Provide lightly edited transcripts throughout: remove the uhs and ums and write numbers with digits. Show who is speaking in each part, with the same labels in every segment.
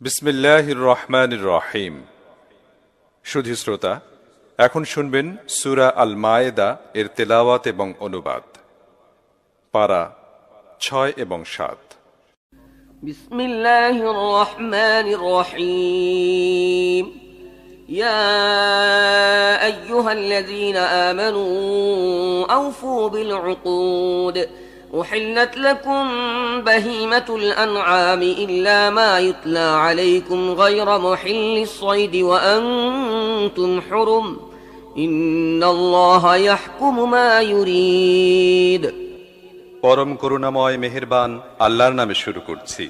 Speaker 1: বিসমিল্লাহির রহমানির রহিম। সুধী শ্রোতা, এখন শুনবেন সূরা আল মায়েদা এর তেলাওয়াত এবং অনুবাদ। পারা ৬ এবং ৭।
Speaker 2: বিসমিল্লাহির রহমানির রহিম। ইয়া আইয়ুহাল্লাযীনা আমানু আওফু বিল উকুদ أحلت لكم بهيمة الأنعام إلا ما يتلى عليكم غير محل الصيد وأنتم حرم إن الله يحكم ما يريد।
Speaker 3: পরম করুণাময় মেহেরবান আল্লাহর নামে শুরু করছি।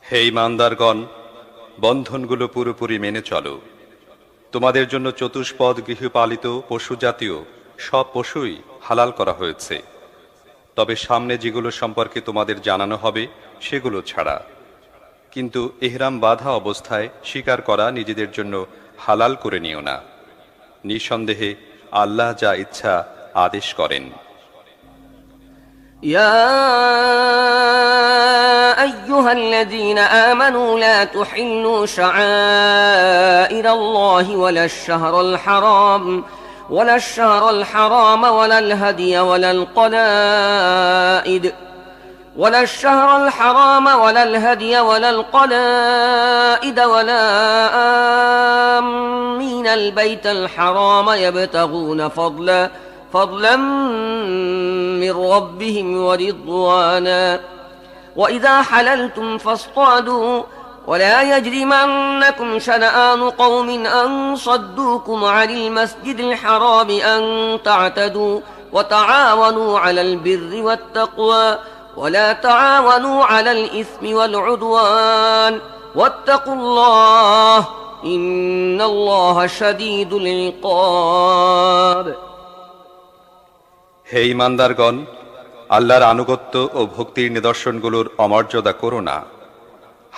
Speaker 3: হে ঈমানদারগণ, বন্ধনগুলো পুরোপুরি মেনে চলো। তোমাদের জন্য চতুষ্পদ গৃহপালিত পশু জাতীয় সব পশুই হালাল করা হয়েছে, তবে সামনে যেগুলো সম্পর্কে তোমাদের জানানো হবে সেগুলো ছাড়া। কিন্তু ইহরাম বাঁধা অবস্থায় শিকার করা নিজেদের জন্য হালাল করে নিও না। নিঃসন্দেহে আল্লাহ যা ইচ্ছা আদেশ করেন।
Speaker 2: يا أيها الذين آمنوا لا تحلوا شعائر الله ولا الشهر الحرام ولا الهدي ولا القلائد ولا آمين البيت الحرام يبتغون فضلا من ربهم ورضوانا وإذا حللتم فاصطادوا ولا يجرمنكم شنآن قوم أن صدوكم عن المسجد الحرام أن تعتدوا وتعاونوا على البر والتقوى ولا تعاونوا على الإثم والعدوان واتقوا الله إن الله شديد العقاب।
Speaker 3: হে ঈমানদারগণ, আল্লাহর আনুগত্য ও ভক্তির নিদর্শনগুলোর অমর্যাদা করো না।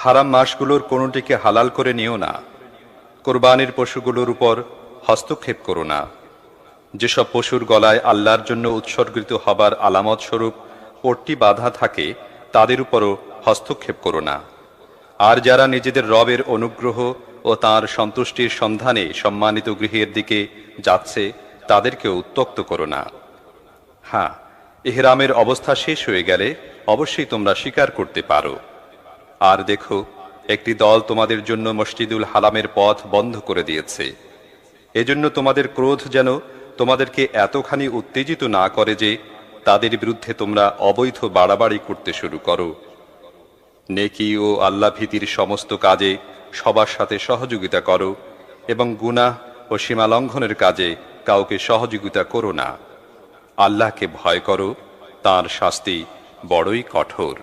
Speaker 3: হারাম মাসগুলোর কোনোটিকে হালাল করে নিও না। কোরবানির পশুগুলোর উপর হস্তক্ষেপ করো না। যেসব পশুর গলায় আল্লাহর জন্য উৎসর্গিত হবার আলামত স্বরূপ পট্টি বাঁধা থাকে তাদের উপরও হস্তক্ষেপ করো না। আর যারা নিজেদের রবের অনুগ্রহ ও তাঁর সন্তুষ্টির সন্ধানে সম্মানিত গৃহের দিকে যাচ্ছে তাদেরকেও উত্ত্যক্ত করো না। হ্যাঁ, ইহরামের অবস্থা শেষ হয়ে গেলে অবশ্যই তোমরা স্বীকার করতে পারো। আর দেখো, একটি দল তোমাদের জন্য মসজিদুল হারামের পথ বন্ধ করে দিয়েছে। এজন্য তোমাদের ক্রোধ যেন তোমাদেরকে এতখানি উত্তেজিত না করে যে তাদের বিরুদ্ধে তোমরা অবৈধ বাড়াবাড়ি করতে শুরু করো। নেকি ও আল্লাহ ভীতির সমস্ত কাজে সবার সাথে সহযোগিতা করো এবং গুনাহ ও সীমালঙ্ঘনের কাজে কাউকে সহযোগিতা করো না। আল্লাহকে ভয় করো, তাঁর শাস্তি বড়ই কঠোর।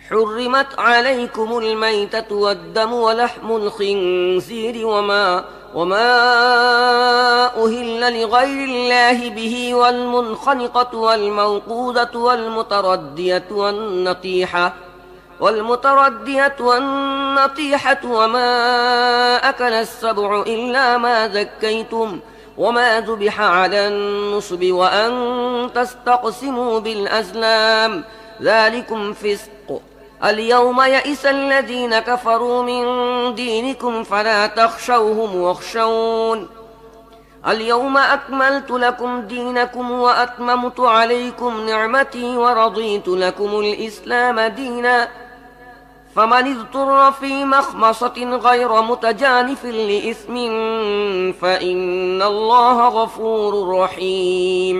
Speaker 2: حرمت عليكم الميتة والدم ولحم الخنزير وما أهل لغير الله به والمنخنقة والموقوذة والمتردية والنطيحة وما أكل السبع إلا ما ذكيتم وما ذبح على النصب وأن تستقسموا بالأزلام ذلكم فسق اليوم يئس الذين كفروا من دينكم فلا تخشوهم واخشون اليوم أكملت لكم دينكم وأتممت عليكم نعمتي ورضيت لكم الإسلام دينا فمن اضطر في مخمصة غير متجانف لإثم فإن الله غفور رحيم।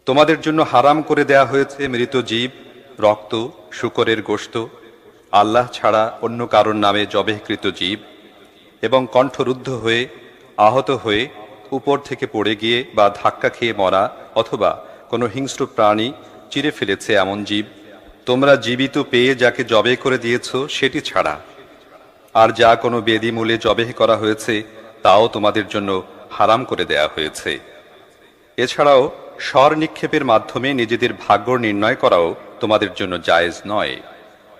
Speaker 3: তোমাদের জন্য হারাম করে দেয়া হয়েছে মৃত জীব, রক্ত, শূকরের গোশত, আল্লাহ ছাড়া অন্য কারোর নামে জবেহকৃত জীব এবং কণ্ঠরুদ্ধ হয়ে, আহত হয়ে, উপর থেকে পড়ে গিয়ে বা ধাক্কা খেয়ে মরা অথবা কোনো হিংস্র প্রাণী চিরে ফেলেছে এমন জীব তোমরা জীবিত পেয়ে যাকে জবে করে দিয়েছ সেটি ছাড়া। আর যা কোনো বেদিমূলে জবেহ করা হয়েছে তাও তোমাদের জন্য হারাম করে দেয়া হয়েছে। এছাড়াও স্বর নিক্ষেপের মাধ্যমে নিজেদের ভাগ্য নির্ণয় করাও তোমাদের জন্য জায়েজ নয়।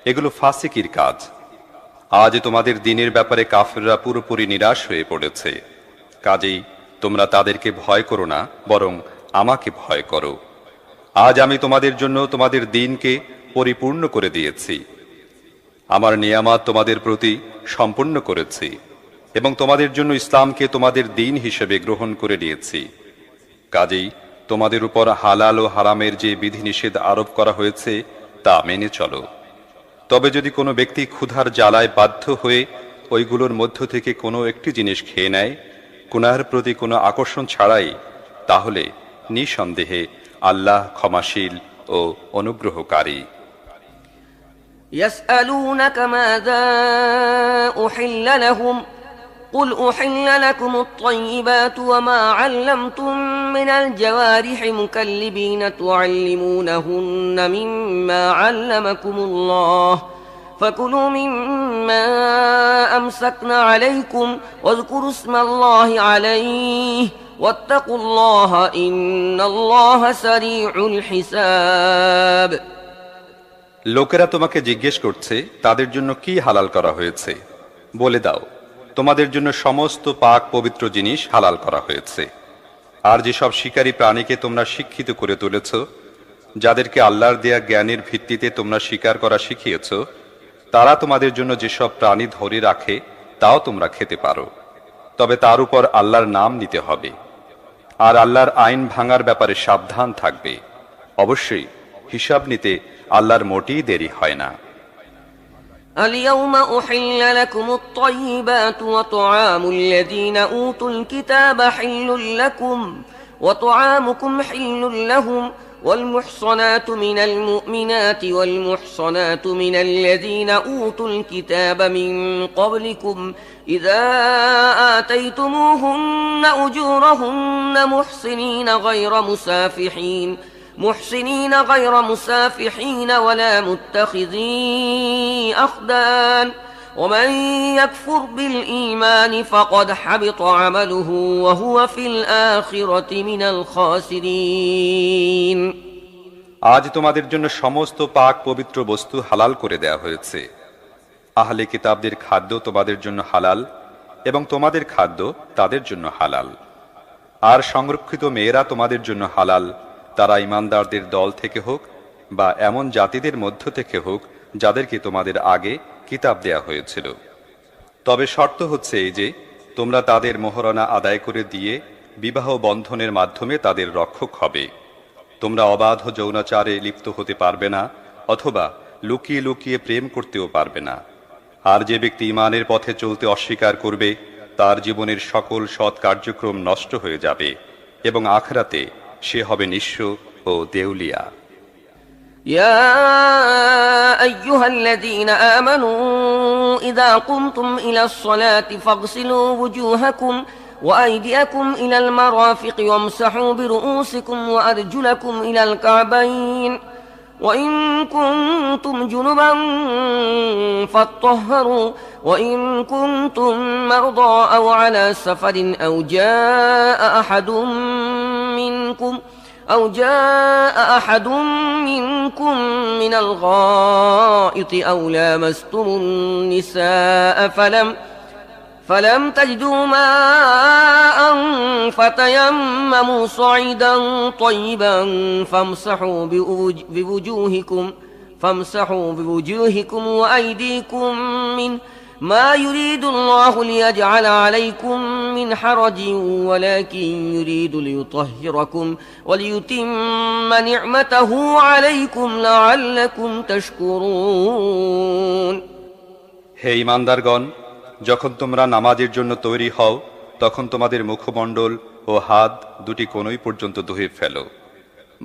Speaker 3: এগুলো ফাসিকির কাজ। আজ তোমাদের দিনের ব্যাপারে কাফেররা পুরোপুরি নিরাশ হয়ে পড়েছে। কাজেই তোমরা তাদেরকে ভয় করো না, বরং আমাকে ভয় করো। আজ আমি তোমাদের জন্য তোমাদের দিনকে পরিপূর্ণ করে দিয়েছি। আমার নিয়ামত তোমাদের প্রতি সম্পূর্ণ করেছি এবং তোমাদের জন্য ইসলামকে তোমাদের দিন হিসেবে গ্রহণ করে নিয়েছি। কাজেই তোমাদের উপর হালাল ও হারামের যে বিধিনিষেধ আরোপ করা হয়েছে তা মেনে চলো। তবে যদি কোনো ব্যক্তি ক্ষুধার জ্বালায় বাধ্য হয়ে ওইগুলোর মধ্য থেকে কোনো একটি জিনিস খেয়ে নেয় গুনাহের প্রতি কোনো আকর্ষণ ছাড়াই, তাহলে নিঃসন্দেহে আল্লাহ ক্ষমাশীল ও অনুগ্রহকারী।
Speaker 2: يسألونك ماذا أحل لهم قل أحل لكم الطيبات وما علمتم من الجوارح مكلبين تعلمونهن مما علمكم الله فكلوا مما أمسكنا عليكم واذكروا اسم الله عليه واتقوا الله إن الله سريع الحساب।
Speaker 3: লোকেরা তোমাকে জিজ্ঞেস করছে তাদের জন্য কি হালাল করা হয়েছে। বলে দাও, তোমাদের জন্য সমস্ত পাক পবিত্র জিনিস হালাল করা হয়েছে। আর যেসব শিকারী প্রাণীকে তোমরা শিক্ষিত করে তুলেছ, যাদেরকে আল্লাহর দেয়া জ্ঞানের ভিত্তিতে তোমরা শিকার করা শিখিয়েছ, তারা তোমাদের জন্য যেসব প্রাণী ধরে রাখে তাও তোমরা খেতে পারো। তবে তার উপর আল্লাহর নাম নিতে হবে আর আল্লাহর আইন ভাঙার ব্যাপারে সাবধান থাকবে। অবশ্যই হিসাব নিতে আল্লাহর মোটেই দেরি হয় না।
Speaker 2: اليوم أحل لكم الطيبات وطعام الذين أوتوا الكتاب حل لكم وطعامكم حل لهم والمحصنات من المؤمنات والمحصنات من الذين أوتوا الكتاب من قبلكم إذا آتيتموهن أجورهن محسنين غير مسافحين ولا متخذي أخدان ومن يكفر بالإيمان فقد حبط عمله وهو في الآخرة من الخاسرين।
Speaker 3: আজ তোমাদের জন্য সমস্ত পাক পবিত্র বস্তু হালাল করে দেয়া হয়েছে। আহলে কিতাবদের খাদ্য তোমাদের জন্য হালাল এবং তোমাদের খাদ্য তাদের জন্য হালাল। আর সংরক্ষিত মেয়েরা তোমাদের জন্য হালাল, তারা ইমানদারদের দল থেকে হোক বা এমন জাতিদের মধ্য থেকে হোক যাদেরকে তোমাদের আগে কিতাব দেয়া হয়েছিল। তবে শর্ত হচ্ছে এই যে তোমরা তাদের মোহরানা আদায় করে দিয়ে বিবাহ বন্ধনের মাধ্যমে তাদের রক্ষক হবে। তোমরা অবাধ যৌনাচারে লিপ্ত হতে পারবে না অথবা লুকিয়ে লুকিয়ে প্রেম করতেও পারবে না। আর যে ব্যক্তি ঈমানের পথে চলতে অস্বীকার করবে তার জীবনের সকল সৎ কার্যক্রম নষ্ট হয়ে যাবে এবং আখিরাতে সে হবে নিঃস্ব ও দেউলিয়া।
Speaker 2: يا أيها الذين آمنوا إذا قمتم إلى الصلاة فاغسلوا وجوهكم وأيديكم إلى المرافق وامسحوا برؤوسكم وأرجلكم إلى الكعبين وإن كنتم جنبا فاطهروا وإن كنتم مرضى أو على سفر أو جاء أحد منكم من الغائط أو لامستم النساء فلم تجدوا ماء فتيمموا صعيدا طيبا فامسحوا بوجوهكم وأيديكم منه ما يريد الله ليجعل عليكم من حرج ولكن يريد ليطهركم وليتم نعمته عليكم لعلكم تشكرون।
Speaker 3: হে ঈমানদারগণ, যখন তোমরা নামাজের জন্য তৈরি হও তখন তোমাদের মুখমণ্ডল ও হাত দুটি কোনই পর্যন্ত ধুয়ে ফেলো,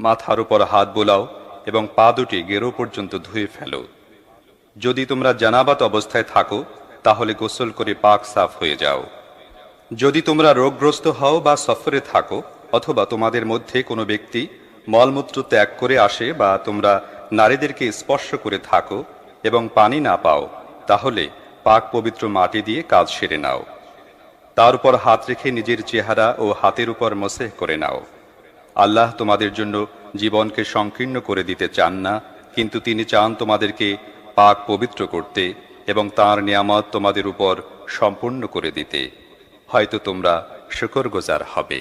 Speaker 3: মাথার উপর হাত বোলাও এবং পা দুটি গেরো পর্যন্ত ধুয়ে ফেলো। যদি তোমরা জানাবাত অবস্থায় থাকো তাহলে গোসল করে পাক সাফ হয়ে যাও। যদি তোমরা রোগগ্রস্ত হও বা সফরে থাকো অথবা তোমাদের মধ্যে কোনো ব্যক্তি মলমূত্র ত্যাগ করে আসে বা তোমরা নারীদেরকে স্পর্শ করে থাকো এবং পানি না পাও, তাহলে পাক পবিত্র মাটি দিয়ে কাজ সেরে নাও। তার উপর হাত রেখে নিজের চেহারা ও হাতের উপর মসেহ করে নাও। আল্লাহ তোমাদের জন্য জীবনকে সংকীর্ণ করে দিতে চান না, কিন্তু তিনি চান তোমাদেরকে পাক পবিত্র করতে এবং তাঁর নিয়ামত তোমাদের উপর সম্পূর্ণ করে দিতে। হয়তো তোমরা শুকরগুজার হবে।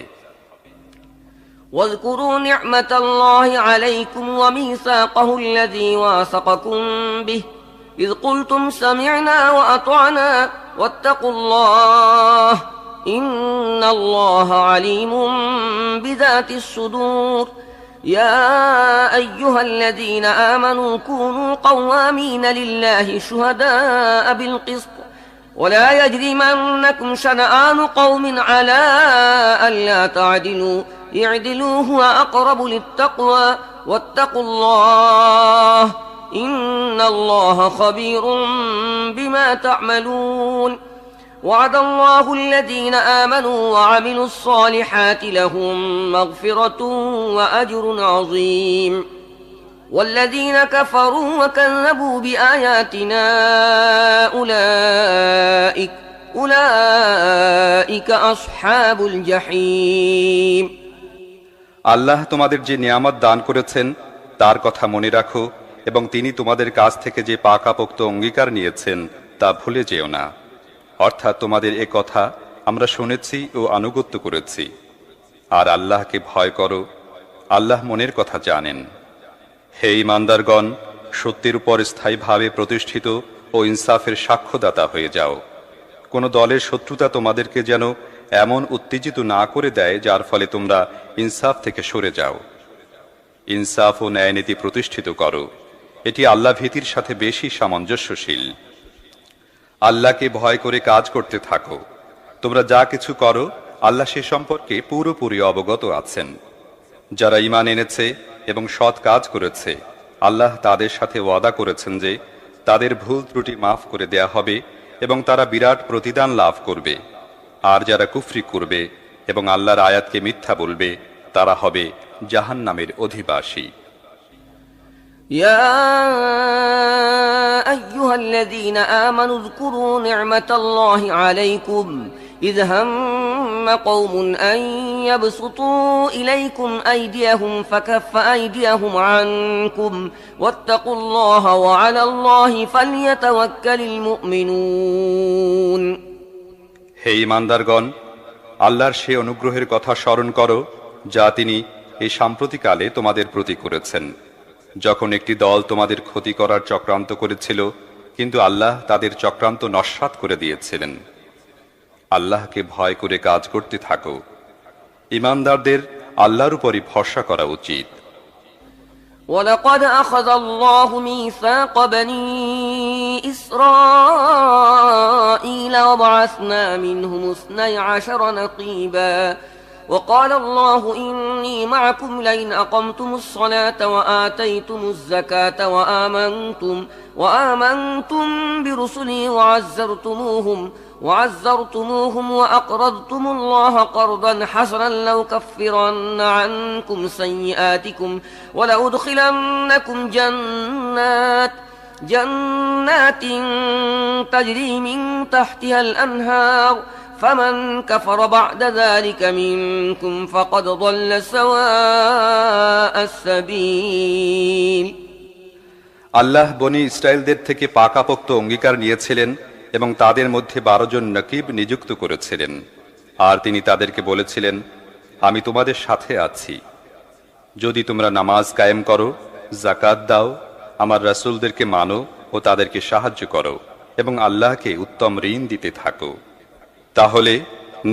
Speaker 2: واذكروا نعمة الله عليكم وميثاقه الذي واثقكم به إذ قلتم سمعنا وأطعنا واتقوا الله إن الله عليم بذات الصدور يا أيها الذين آمنوا كونوا قوامين لله شهداء بالقسط ولا يجرمنكم شنآن قوم على ألا تعدلوا اعدلوا هو أقرب للتقوى واتقوا الله إن الله خبير بما تعملون وعد الله الذين آمنوا وعملوا الصالحات لهم مغفرة وأجر عظيم والذين كفروا وكذبوا بآياتنا أولئك أصحاب الجحيم
Speaker 3: আল্লাহ তোমাদের যে নিয়ামত দান করেছেন তার কথা মনে রাখো এবং তিনি তোমাদের কাছ থেকে যে পাকাপোক্ত অঙ্গীকার নিয়েছেন তা ভুলে যেও না। অর্থাৎ তোমাদের এ কথা আমরা শুনেছি ও আনুগত্য করেছি। আর আল্লাহকে ভয় করো, আল্লাহ মনের কথা জানেন। হে ঈমানদারগণ, সত্যের উপর স্থায়ীভাবে প্রতিষ্ঠিত ও ইনসাফের সাক্ষ্যদাতা হয়ে যাও। কোন দলের শত্রুতা তোমাদেরকে যেন এমন উত্তেজিত না করে দেয় যার ফলে তোমরা ইনসাফ থেকে সরে যাও। ইনসাফ ও ন্যায়নীতি প্রতিষ্ঠিত করো, এটি আল্লাহ ভীতির সাথে বেশি সামঞ্জস্যশীল। আল্লাহকে ভয় করে কাজ করতে থাকো। তোমরা যা কিছু করো আল্লাহ সে সম্পর্কে পুরোপুরি অবগত আছেন। যারা ঈমান এনেছে এবং সৎ কাজ করেছে আল্লাহ তাদের সাথে ওয়াদা করেছেন যে তাদের ভুল ত্রুটি মাফ করে দেয়া হবে এবং তারা বিরাট প্রতিদান লাভ করবে। আর যারা কুফরি করবে এবং আল্লাহর আয়াতকে মিথ্যা বলবে তারা হবে জাহান্নামের অধিবাসী।
Speaker 2: يا أيها الذين آمنوا اذكروا نعمة الله عليكم إذ هم قوم أن يبسطوا إليكم أيديهم فكف أيديهم عنكم واتقوا الله وعلى الله فليتوكل المؤمنون
Speaker 3: হে ঈমানদারগণ, আল্লাহর সে অনুগ্রহের কথা স্মরণ করো যা তিনি এই সাম্প্রতিকালে তোমাদের প্রতি করেছেন, যখন একটি দল তোমাদের ক্ষতি করার চক্রান্ত করেছিল কিন্তু আল্লাহ তাদের চক্রান্ত নস্যাৎ করে দিয়েছিলেন। আল্লাহকে ভয় করে কাজ করতে থাকো। ঈমানদারদের আল্লাহর উপরই ভরসা করা উচিত।
Speaker 2: ولقد أخذ الله ميثاق بني إسرائيل وبعثنا منهم 12 نقيبا وقال الله إني معكم لئن أقمتم الصلاة وآتيتم الزكاة وآمنتم برسلي وعزرتموهم وأقرضتم الله قرضا حسنا لأكفرن عنكم سيئاتكم ولأدخلنكم جنات تجري من تحتها الأنهار فمن كفر بعد ذلك منكم فقد ضل سواء السبيل
Speaker 3: আল্লাহ বনি ইসরায়েলদের থেকে পাকাপোক্ত অঙ্গীকার নিয়েছিলেন এবং তাদের মধ্যে 12 জন নকিব নিযুক্ত করেছিলেন। আর তিনি তাদেরকে বলেছিলেন, আমি তোমাদের সাথে আছি যদি তোমরা নামাজ কায়েম করো, যাকাত দাও, আমার রাসূলদেরকে মানো ও তাদেরকে সাহায্য করো এবং আল্লাহকে উত্তম ঋণ দিতে থাকো। তাহলে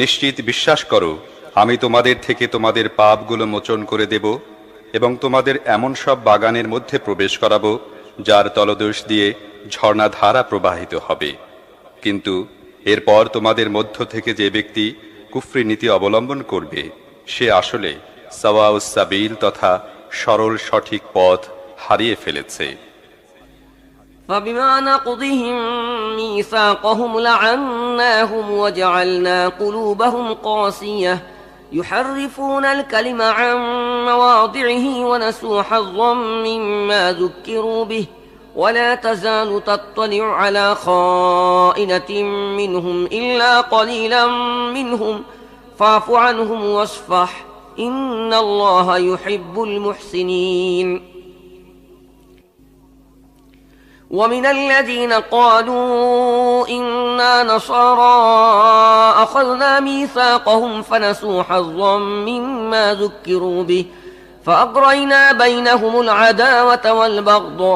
Speaker 3: নিশ্চিত বিশ্বাস করো আমি তোমাদের থেকে তোমাদের পাপগুলো মোচন করে দেব এবং তোমাদের এমন সব বাগানের মধ্যে প্রবেশ করাবো যার তলদেশ দিয়ে ঝর্ণাধারা প্রবাহিত হবে। কিন্তু এরপর তোমাদের মধ্য থেকে যে ব্যক্তি কুফরি নীতি অবলম্বন করবে সে আসলে সাওয়াউস সাবিল তথা সরল সঠিক পথ হারিয়ে ফেলেছে।
Speaker 2: فبما نقضهم ميثاقهم لعناهم وجعلنا قلوبهم قاسية يحرفون الكلم عن مواضعه ونسوا حظا مما ذكروا به ولا تزال تطلع على خائنة منهم إلا قليلا منهم فاعف عنهم واصفح إن الله يحب المحسنين ومن الذين قالوا إنا نصارى أخذنا ميثاقهم فنسوا حظا مما ذكروا به فأغرينا بينهم العداوة والبغضاء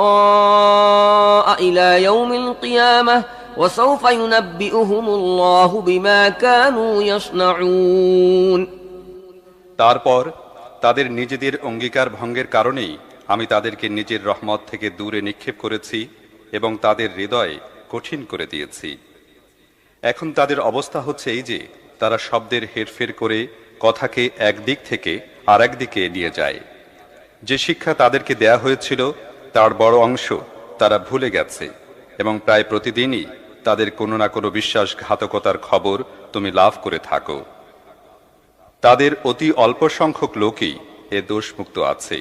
Speaker 2: إلى يوم القيامة وسوف ينبئهم الله بما كانوا يصنعون
Speaker 3: তারপর তাদের নিজেদের অঙ্গীকার ভঙ্গের কারণেই আমি তাদেরকে নিজের রহমত থেকে দূরে নিক্ষেপ করেছি এবং তাদের হৃদয় কঠিন করে দিয়েছি। এখন তাদের অবস্থা হচ্ছে এই যে তারা শব্দের হেরফের করে কথাকে একদিক থেকে আর একদিকে নিয়ে যায়। যে শিক্ষা তাদেরকে দেয়া হয়েছিল তার বড় অংশ তারা ভুলে গেছে এবং প্রায় প্রতিদিনই তাদের কোনো না কোনো বিশ্বাসঘাতকতার খবর তুমি লাভ করে থাকো। তাদের অতি অল্প সংখ্যক লোকই এ দোষমুক্ত আছে।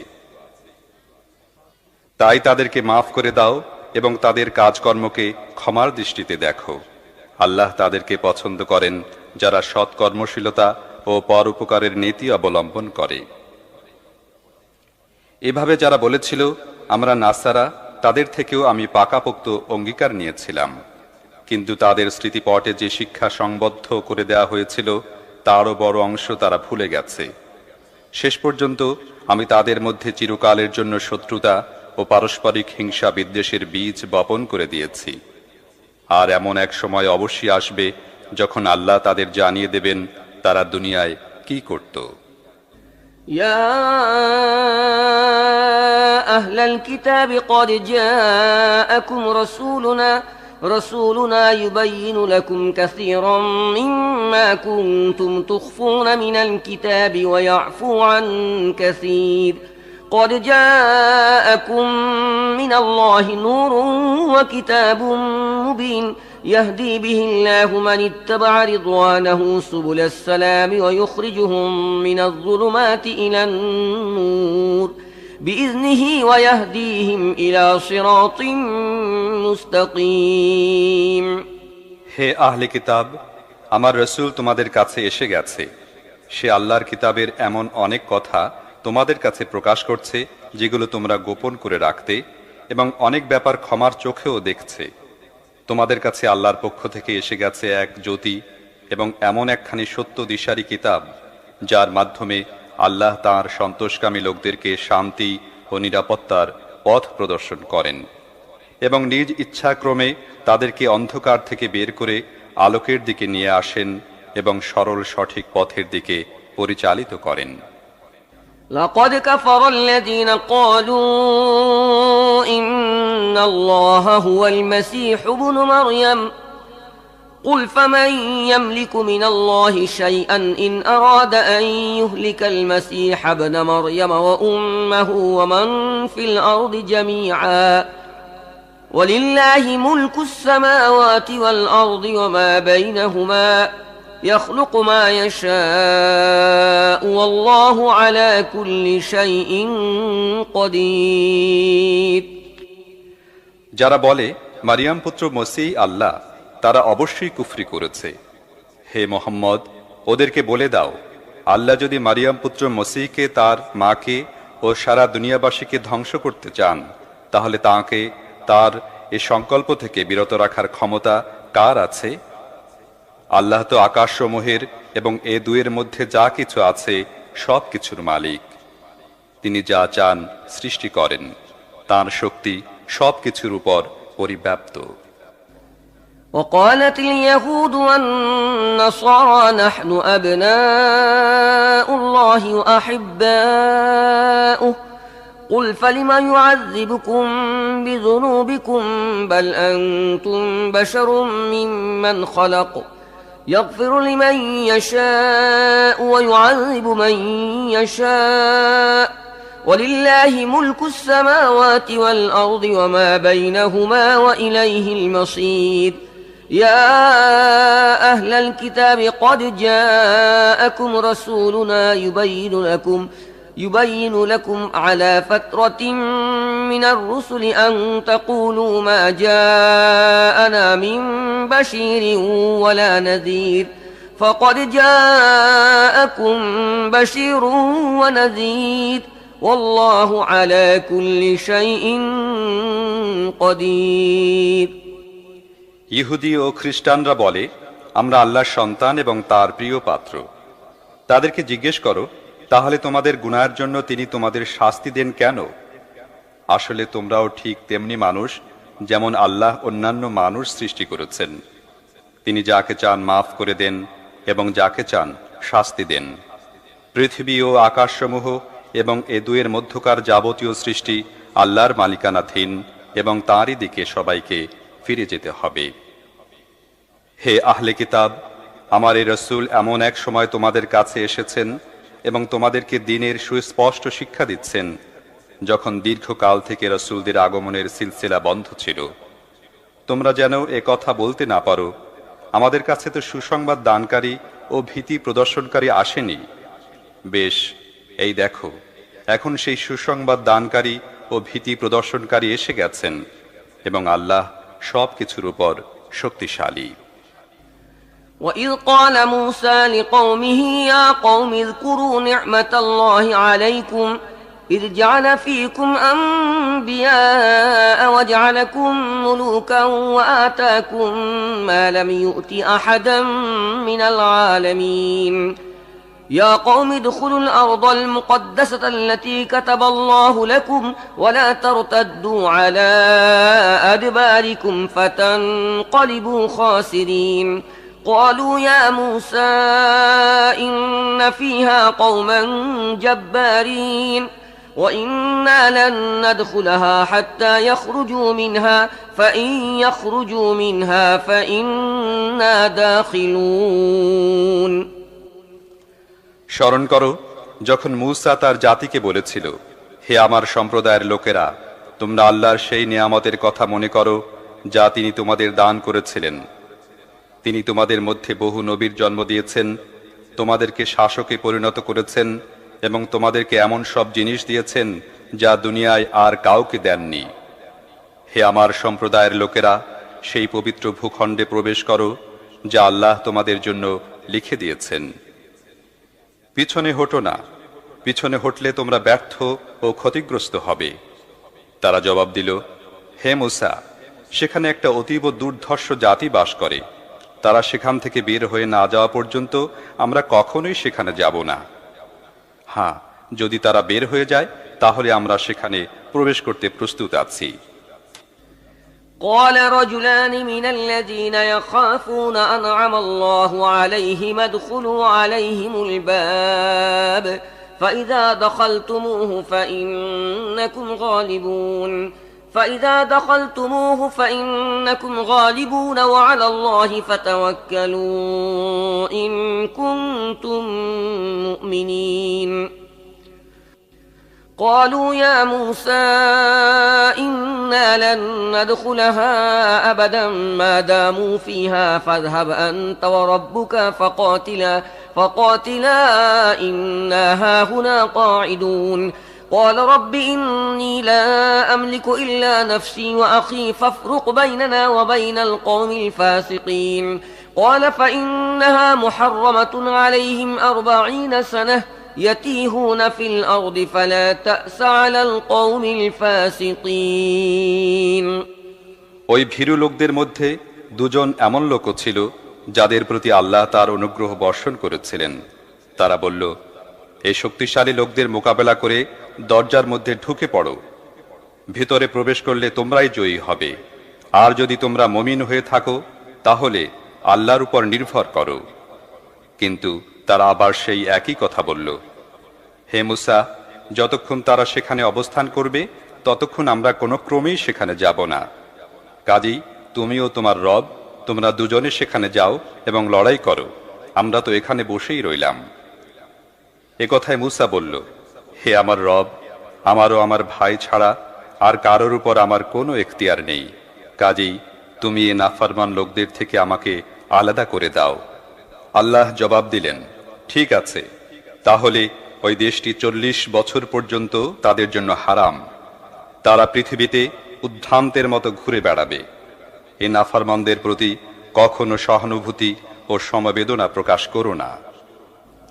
Speaker 3: তাই তাদেরকে মাফ করে দাও এবং তাদের কাজকর্মকে ক্ষমার দৃষ্টিতে দেখো। আল্লাহ তাদেরকে পছন্দ করেন যারা সৎ কর্মশীলতা ও পরোপকারের নীতি অবলম্বন করে। এভাবে যারা বলেছিল আমরা নাসারা, তাদের থেকেও আমি পাকাপোক্ত অঙ্গীকার নিয়েছিলাম, কিন্তু তাদের স্মৃতিপটে যে শিক্ষা সংবদ্ধ করে দেয়া হয়েছিল তারও বড় অংশ তারা ভুলে গেছে। শেষ পর্যন্ত আমি তাদের মধ্যে চিরকালের জন্য শত্রুতা ও পারস্পরিক হিংসা বিদ্বেষের বীজ বপন করে দিয়েছি। আর এমন এক সময় অবশ্যই আসবে যখন আল্লাহ তাদের জানিয়ে দেবেন তারা দুনিয়ায় কি করত।
Speaker 2: يا أهل الكتاب قد جاءكم رسولنا يبين لكم كثيرا مما كنتم تخفون من الكتاب ويعفو عن كثير قد جاءكم من الله نور وكتاب مبين يهدي به الله من اتبع رضوانه سبل السلام ويخرجهم من الظلمات إلى النور بإذنه ويهديهم إلى صراط মুস্তাকিম।
Speaker 3: হে আহলে কিতাব, আমার রসূল তোমাদের কাছে এসে গেছে। সে আল্লাহর কিতাবের এমন অনেক কথা তোমাদের কাছে প্রকাশ করছে যেগুলো তোমরা গোপন করে রাখতে, এবং অনেক ব্যাপার ক্ষমার চোখেও দেখছে। তোমাদের কাছে আল্লাহর পক্ষ থেকে এসে গেছে এক জ্যোতি এবং এমন একখানি সত্য দিশারি কিতাব যার মাধ্যমে আল্লাহ তাঁর সন্তোষকামী লোকদেরকে শান্তি ও নিরাপত্তার পথ প্রদর্শন করেন এবং নিজ ইচ্ছাক্রমে তাদেরকে অন্ধকার থেকে বের করে আলোকের দিকে নিয়ে আসেন এবং সরল সঠিক পথের দিকে পরিচালিত করেন।
Speaker 2: لقد كفر الذين قالوا إن الله هو المسيح ابن مريم قل فمن يملك من الله شيئا إن أراد أن يهلك المسيح ابن مريم وأمه ومن في الأرض جميعا ولله ملك السماوات والأرض وما بينهما يخلق ما يشاء والله على كل شيء قدير।
Speaker 3: যারা বলে মারিয়াম পুত্র মসীহ আল্লাহ, তারা অবশ্যই কুফরি করেছে। হে মোহাম্মদ, ওদেরকে বলে দাও, আল্লাহ যদি মারিয়াম পুত্র মসীহকে, তার মাকে ও সারা দুনিয়াবাসীকে ধ্বংস করতে চান, তাহলে তাঁকে তার এ সংকল্প থেকে বিরত রাখার ক্ষমতা কার আছে? আল্লাহ তো আকাশসমূহের এবং এ দুয়ের মধ্যে যা কিছু আছে সব কিছুর মালিক। তিনি যা চান সৃষ্টি করেন, তাঁর শক্তি সব কিছুর উপর পরিব্যাপ্ত।
Speaker 2: وقالت اليهود والنصارى نحن أبناء الله وأحباؤه قل فلم يعذبكم بذنوبكم بل أنتم بشر ممن خلق يغفر لمن يشاء ويعذب من يشاء ولله ملك السماوات والأرض وما بينهما وإليه المصير يا أهل الكتاب قد جاءكم رسولنا يبين لكم على فترة من الرسل أن تقولوا ما جاءنا من بشير ولا نذير فقد جاءكم بشير ونذير والله على كل شيء قدير।
Speaker 3: ইহুদি ও খ্রিস্টানরা বলে আমরা আল্লাহর সন্তান এবং তার প্রিয় পাত্র। তাদেরকে জিজ্ঞেস করো, তাহলে তোমাদের গুনাহের জন্য তিনি তোমাদের শাস্তি দেন কেন? আসলে তোমরাও ঠিক তেমনি মানুষ যেমন আল্লাহ অন্যান্য মানুষ সৃষ্টি করেছেন। তিনি যাকে চান মাফ করে দেন এবং যাকে চান শাস্তি দেন। পৃথিবী ও আকাশসমূহ এবং এ দুয়ের মধ্যকার যাবতীয় সৃষ্টি আল্লাহর মালিকানাধীন এবং তাঁরই দিকে সবাইকে ফিরে যেতে হবে। হে আহলে কিতাব, আমার এই রসূল এমন এক সময় তোমাদের কাছে এসেছেন এবং তোমাদেরকে দ্বীনের সুস্পষ্ট শিক্ষা দিচ্ছেন, যখন দীর্ঘকাল থেকে রসূলদের আগমনের সিলসিলা বন্ধ ছিল। তোমরা যেন এ কথা বলতে না পারো, আমাদের কাছে তো সুসংবাদ দানকারী ও ভীতি প্রদর্শনকারী আসেনি। বেশ, এই দেখো, এখন সেই সুসংবাদ দানকারী ও ভীতি প্রদর্শনকারী এসে গেছেন এবং আল্লাহ সব কিছুর উপর শক্তিশালী।
Speaker 2: وإذ قال موسى لقومه يا قوم اذكروا نعمة الله عليكم إذ جعل فيكم أنبياء وجعلكم ملوكا وآتاكم ما لم يؤت أحدا من العالمين يا قوم ادخلوا الأرض المقدسة التي كتب الله لكم ولا ترتدوا على أدباركم فتنقلبوا خاسرين قالوا يا موسى إن فيها قوما جبارين وإنا لن ندخلها حتى يخرجوا منها فإن يخرجوا منها فإنا داخلون।
Speaker 3: স্মরণ করো যখন মূসা তার জাতিকে বলেছিল, হে আমার সম্প্রদায়ের লোকেরা, তোমরা আল্লাহর সেই নিয়ামতের কথা মনে করো যা তিনি তোমাদের দান করেছিলেন। তিনি তোমাদের মধ্যে বহু নবীর জন্ম দিয়েছেন, তোমাদেরকে শাসকে পরিণত করেছেন এবং তোমাদেরকে এমন সব জিনিস দিয়েছেন যা দুনিয়ায় আর কাউকে দেননি। হে আমার সম্প্রদায়ের লোকেরা, সেই পবিত্র ভূখণ্ডে প্রবেশ করো যা আল্লাহ তোমাদের জন্য লিখে দিয়েছেন। পিছনে হটো না, পিছনে হটলে তোমরা ব্যর্থ ও ক্ষতিগ্রস্ত হবে। তারা জবাব দিল, হে মূসা, সেখানে একটা অতীব দুর্ধর্ষ জাতি বাস করে, তারা সেখান থেকে বের হয়ে না যাওয়া পর্যন্ত আমরা কখনোই সেখানে যাব না। হ্যাঁ, যদি তারা বের হয়ে যায় তাহলে আমরা সেখানে প্রবেশ করতে প্রস্তুত আছি।
Speaker 2: قال رجلان من الذين يخافون أنعم الله عليهم ادخلوا عليهم الباب فإذا دخلتموه فإنكم غالبون وعلى الله فتوكلوا إن كنتم مؤمنين قالوا يا موسى إنا لن ندخلها أبدا ما داموا فيها فاذهب أنت وربك فقاتلا إنا هاهنا قاعدون قال رب إني لا أملك إلا نفسي وأخي فافرق بيننا وبين القوم الفاسقين قال فإنها محرمة عليهم 40 سنة يتيهون في الأرض فلا تأس على القوم الفاسقين।
Speaker 3: ওই ভীরু লোকদের মধ্যে দুজন এমন লোকও ছিল যাদের প্রতি আল্লাহ তার অনুগ্রহ বর্ষণ করেছিলেন। তারা বলল, এই শক্তিশালী লোকদের মোকাবেলা করে দরজার মধ্যে ঢুকে পড়ো, ভিতরে প্রবেশ করলে তোমরাই জয়ী হবে, আর যদি তোমরা মুমিন হয়ে থাকো তাহলে আল্লাহর উপর নির্ভর করো। কিন্তু তারা আবার সেই একই কথা বলল, হে মূসা, যতক্ষণ তারা সেখানে অবস্থান করবে ততক্ষণ আমরা কোনো ক্রমেই সেখানে যাব না। কাজেই তুমি ও তোমার রব, তোমরা দুজনে সেখানে যাও এবং লড়াই করো, আমরা তো এখানে বসেই রইলাম। এ কথায় মূসা বলল, হে আমার রব, আমারও আমার ভাই ছাড়া আর কারোর উপর আমার কোনো এখতিয়ার নেই, কাজেই তুমি এ নাফরমান লোকদের থেকে আমাকে আলাদা করে দাও। আল্লাহ জবাব দিলেন, ঠিক আছে, তাহলে ওই দেশটি 40 বছর পর্যন্ত তাদের জন্য হারাম। তারা পৃথিবীতে উদ্ভ্রান্তের মতো ঘুরে বেড়াবে। এ নাফরমানদের প্রতি কখনো সহানুভূতি ও সমবেদনা প্রকাশ করো না।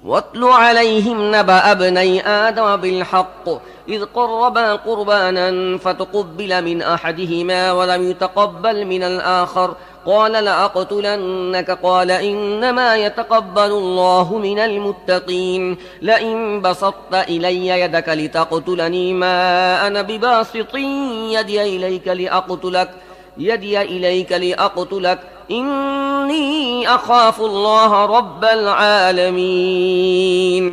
Speaker 2: واتل عليهم نبأ ابني آدم بالحق إذ قربا قربانا فتقبل من أحدهما ولم يتقبل من الآخر قال لأقتلنك قال إنما يتقبل الله من المتقين لئن بسطت إلي يدك لتقتلني ما أنا بباسط يدي إليك لأقتلك إني أخاف الله رب العالمين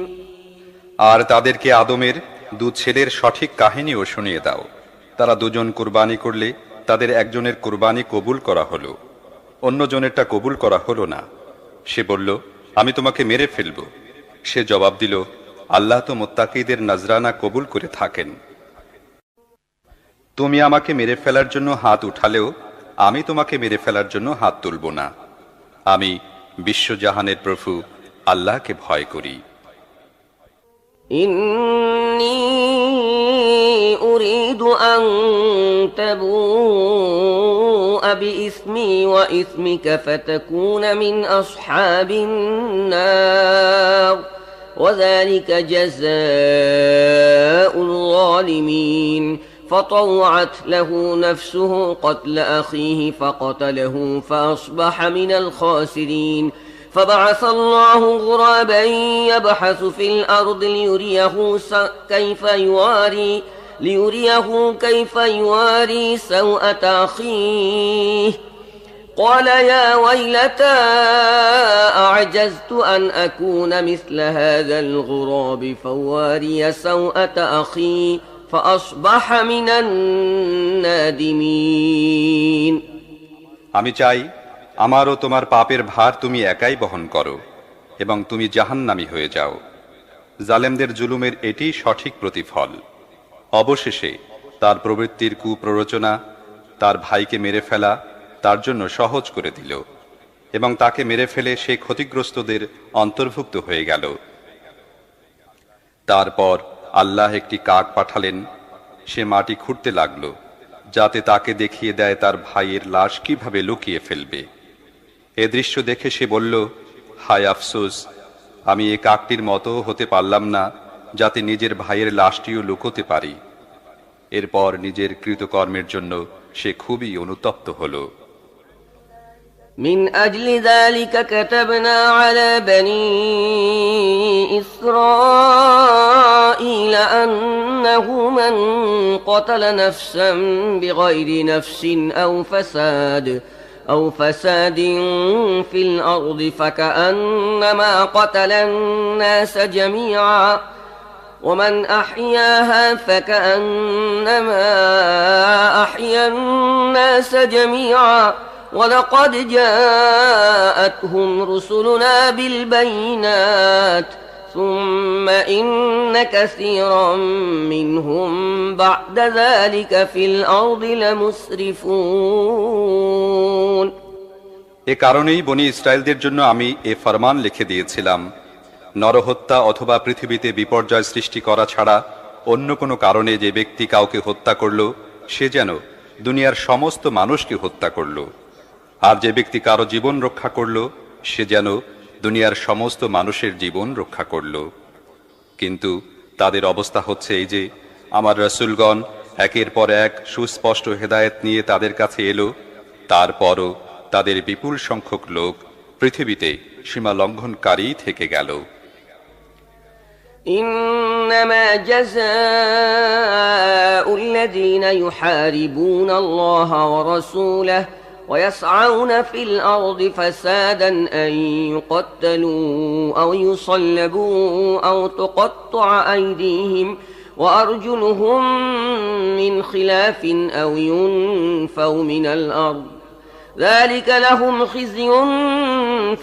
Speaker 3: আর তাদেরকে আদমের দু ছেলের সঠিক কাহিনীও শুনিয়ে দাও। তারা দুজন কুরবানি করলে তাদের একজনের কুরবানি কবুল করা হলো, অন্যজনেরটা কবুল করা হলো না। সে বলল, আমি তোমাকে মেরে ফেলব। সে জবাব দিল, আল্লাহ তো মুত্তাকীদের নজরানা কবুল করে থাকেন। তুমি আমাকে মেরে ফেলার জন্য হাত উঠালেও আমি তোমাকে মেরে ফেলার জন্য হাত তুলব না। আমি বিশ্বজাহানের প্রভু আল্লাহকে ভয় করি।
Speaker 2: إني أريد أن تبوء بإثمي وإثمك فتكون من أصحاب النار وذلك جزاء الظالمين فطوعت له نفسه قتل أخيه فقتله فأصبح من الخاسرين فبعث الله غرابا يبحث في الأرض ليريه كيف يواري سوءة أخيه قال يا ويلتى أعجزت أن أكون مثل هذا الغراب فواري سوءة أخي فأصبح من النادمين
Speaker 3: আমি চাই আমারও তোমার পাপের ভার তুমি একাই বহন করো এবং তুমি জাহান্নামী হয়ে যাও। জালেমদের জুলুমের এটি সঠিক প্রতিফল। অবশেষে তার প্রবৃত্তির কুপ্ররোচনা তার ভাইকে মেরে ফেলা তার জন্য সহজ করে দিল এবং তাকে মেরে ফেলে সে ক্ষতিগ্রস্তদের অন্তর্ভুক্ত হয়ে গেল। তারপর আল্লাহ একটি কাক পাঠালেন, সে মাটি খুঁড়তে লাগলো যাতে তাকে দেখিয়ে দেয় তার ভাইয়ের লাশ কিভাবে লুকিয়ে ফেলবে। এ দৃশ্য দেখে সে বলল, হায় আফসোস, আমি এ কাকটির মতো হতে পারলাম না যাতে নিজের ভাইয়ের লাশটিও লুকোতে পারি। এরপর নিজের কৃতকর্মের জন্য সে খুবই অনুতপ্ত হল।
Speaker 2: من أجل ذلك كتبنا على بني إسرائيل أنه من قتل نفسا بغير نفس أو فساد في الأرض فكأنما قتل الناس جميعا ومن أحياها فكأنما أحيا الناس جميعا ولقد جاءتهم رسلنا بالبينات ثم إن كثيرا منهم بعد ذلك في الأرض لمسرفون
Speaker 3: এ কারণেই বনি ইসরায়েলদের জন্য আমি এ ফরমান লিখে দিয়েছিলাম, নরহত্যা অথবা পৃথিবীতে বিপর্যয় সৃষ্টি করা ছাড়া অন্য কোনো কারণে যে ব্যক্তি কাউকে হত্যা করল সে যেন দুনিয়ার সমস্ত মানুষকে হত্যা করল, আর যে ব্যক্তি কারো জীবন রক্ষা করল সে যেন দুনিয়ার সমস্ত মানুষের জীবন রক্ষা করল। কিন্তু তাদের অবস্থা হচ্ছে এই যে, আমার রাসূলগণ একের পর এক সুস্পষ্ট হেদায়েত নিয়ে তাদের কাছে এলো, তারপরও তাদের বিপুল সংখ্যক লোক পৃথিবীতে সীমা লঙ্ঘনকারী থেকে গেল।
Speaker 2: إنما جزاء الذين يحاربون الله ورسوله ويسعون في الأرض فسادا أن يقتلوا أو يصلبوا أو تقطع أيديهم وأرجلهم من خلاف أو ينفوا من الأرض ذلك لهم خزي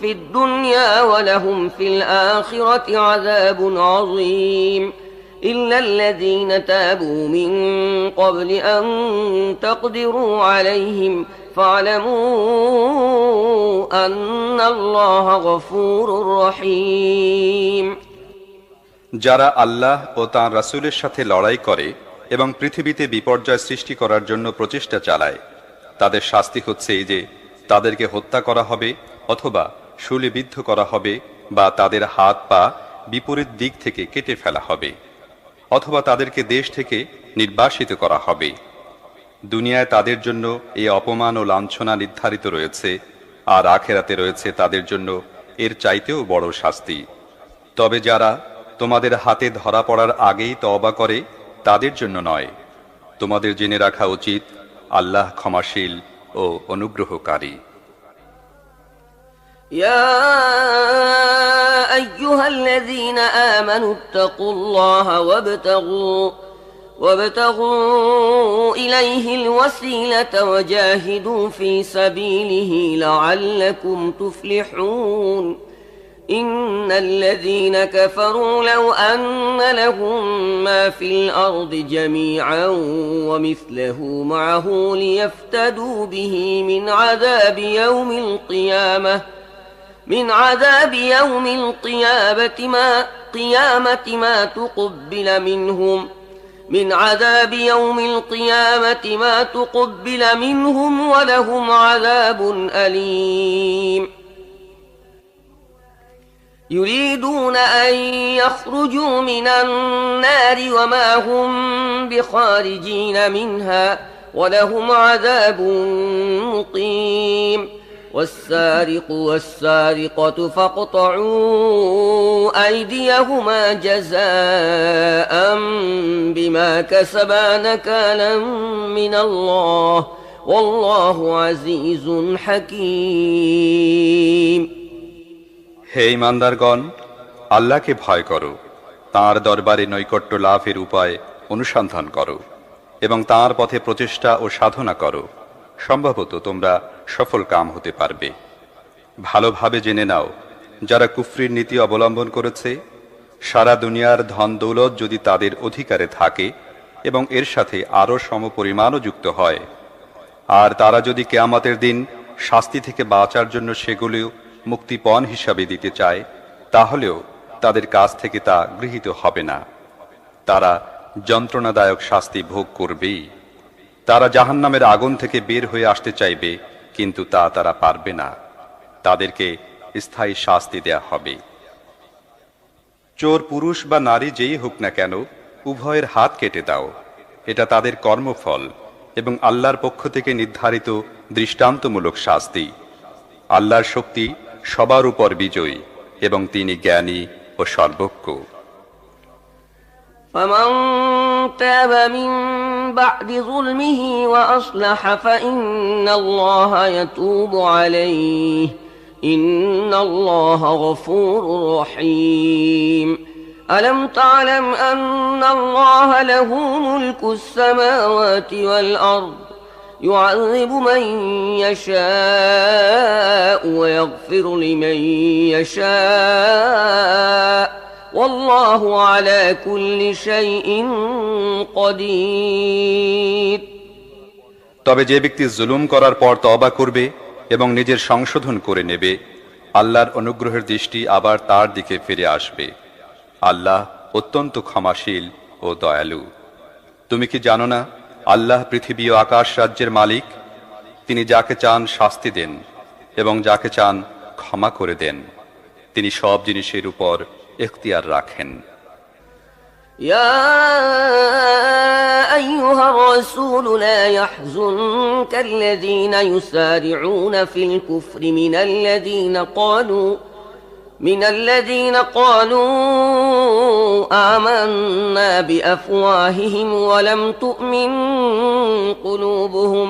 Speaker 2: في الدنيا ولهم في الآخرة عذاب عظيم إلا الذين تابوا من قبل أن تقدروا عليهم فاعلموا أن الله غفور رحيم
Speaker 3: যারা আল্লাহ ও তাঁর রাসূলের সাথে লড়াই করে এবং পৃথিবীতে বিপর্যয় সৃষ্টি করার জন্য প্রচেষ্টা চালায়, তাদের শাস্তি হচ্ছে এই যে তাদেরকে হত্যা করা হবে অথবা শূলে বিদ্ধ করা হবে বা তাদের হাত পা বিপরীত দিক থেকে কেটে ফেলা হবে, অথবা তাদেরকে দেশ থেকে নির্বাসিত করা হবে। দুনিয়ায় তাদের জন্য এই অপমান ও লাঞ্ছনা নির্ধারিত রয়েছে, আর আখেরাতে রয়েছে তাদের জন্য এর চাইতেও বড় শাস্তি। তবে যারা তোমাদের হাতে ধরা পড়ার আগেই তওবা করে তাদের জন্য নয়। তোমাদের জেনে রাখা উচিত আল্লাহ ক্ষমাশীল ও অনুগ্রহকারী।
Speaker 2: يا أيها الذين آمنوا اتقوا الله وابتغوا إليه الوسيلة وجاهدوا في سبيله لعلكم تفلحون إن الذين كفروا لو أن لهم ما في الأرض جميعا ومثله معه ليفتدوا به من عذاب يوم القيامة ما تقبل منهم ولهم عذاب أليم يريدون أن يخرجوا من النار وما هم بخارجين منها ولهم عذاب مقيم والسارق والسارقة فاقطعوا أيديهما جزاء بما كسبا نكالا من الله والله عزيز حكيم
Speaker 3: হে ঈমানদারগণ, আল্লাহকে ভয় করো, তাঁর দরবারে নৈকট্য লাভের উপায় অনুসন্ধান করো এবং তাঁর পথে প্রচেষ্টা ও সাধনা করো। সম্ভবত তোমরা সফল কাম হতে পারবে। ভালোভাবে জেনে নাও, যারা কুফরির নীতি অবলম্বন করেছে, সারা দুনিয়ার ধন দৌলত যদি তাদের অধিকারে থাকে এবং এর সাথে আরও সমপরিমাণও যুক্ত হয়, আর তারা যদি কিয়ামতের দিন শাস্তি থেকে বাঁচার জন্য সেগুলিও মুক্তিপণ হিসাবে দিতে চায়, তাহলেও তাদের কাছ থেকে তা গৃহীত হবে না। তারা যন্ত্রণাদায়ক শাস্তি ভোগ করবেই। তারা জাহান্নামের আগুন থেকে বের হয়ে আসতে চাইবে, কিন্তু তা তারা পারবে না। তাদেরকে স্থায়ী শাস্তি দেয়া হবে। চোর পুরুষ বা নারী যেই হোক না কেন, উভয়ের হাত কেটে দাও। এটা তাদের কর্মফল এবং আল্লাহর পক্ষ থেকে নির্ধারিত দৃষ্টান্তমূলক শাস্তি। আল্লাহর শক্তি সবার উপর বিজয়ী এবং তিনি জ্ঞানী ও সর্বজ্ঞ।
Speaker 2: فمن تاب من بعد ظلمه وأصلح فإن الله يتوب عليه إن الله غفور رحيم ألم تعلم أن الله له ملك السماوات والأرض يعذب من يشاء ويغفر لمن يشاء والله على كل شيء قدير।
Speaker 3: তবে যে ব্যক্তি জুলুম করার পর তওবা করবে এবং নিজের সংশোধন করে নেবে, আল্লাহর অনুগ্রহের দৃষ্টি আবার তার দিকে ফিরে আসবে। আল্লাহ অত্যন্ত ক্ষমাশীল ও দয়ালু। তুমি কি জানো না, আল্লাহ পৃথিবী ও আকাশ রাজ্যের মালিক? তিনি যাকে চান শাস্তি দেন এবং যাকে চান ক্ষমা করে দেন। তিনি সব জিনিসের উপর اختیار রাখেন।
Speaker 2: يا أيها الرسول لا يحزنك الذين يسارعون في الكفر من الذين قالوا آمنا بأفواههم ولم تؤمن قلوبهم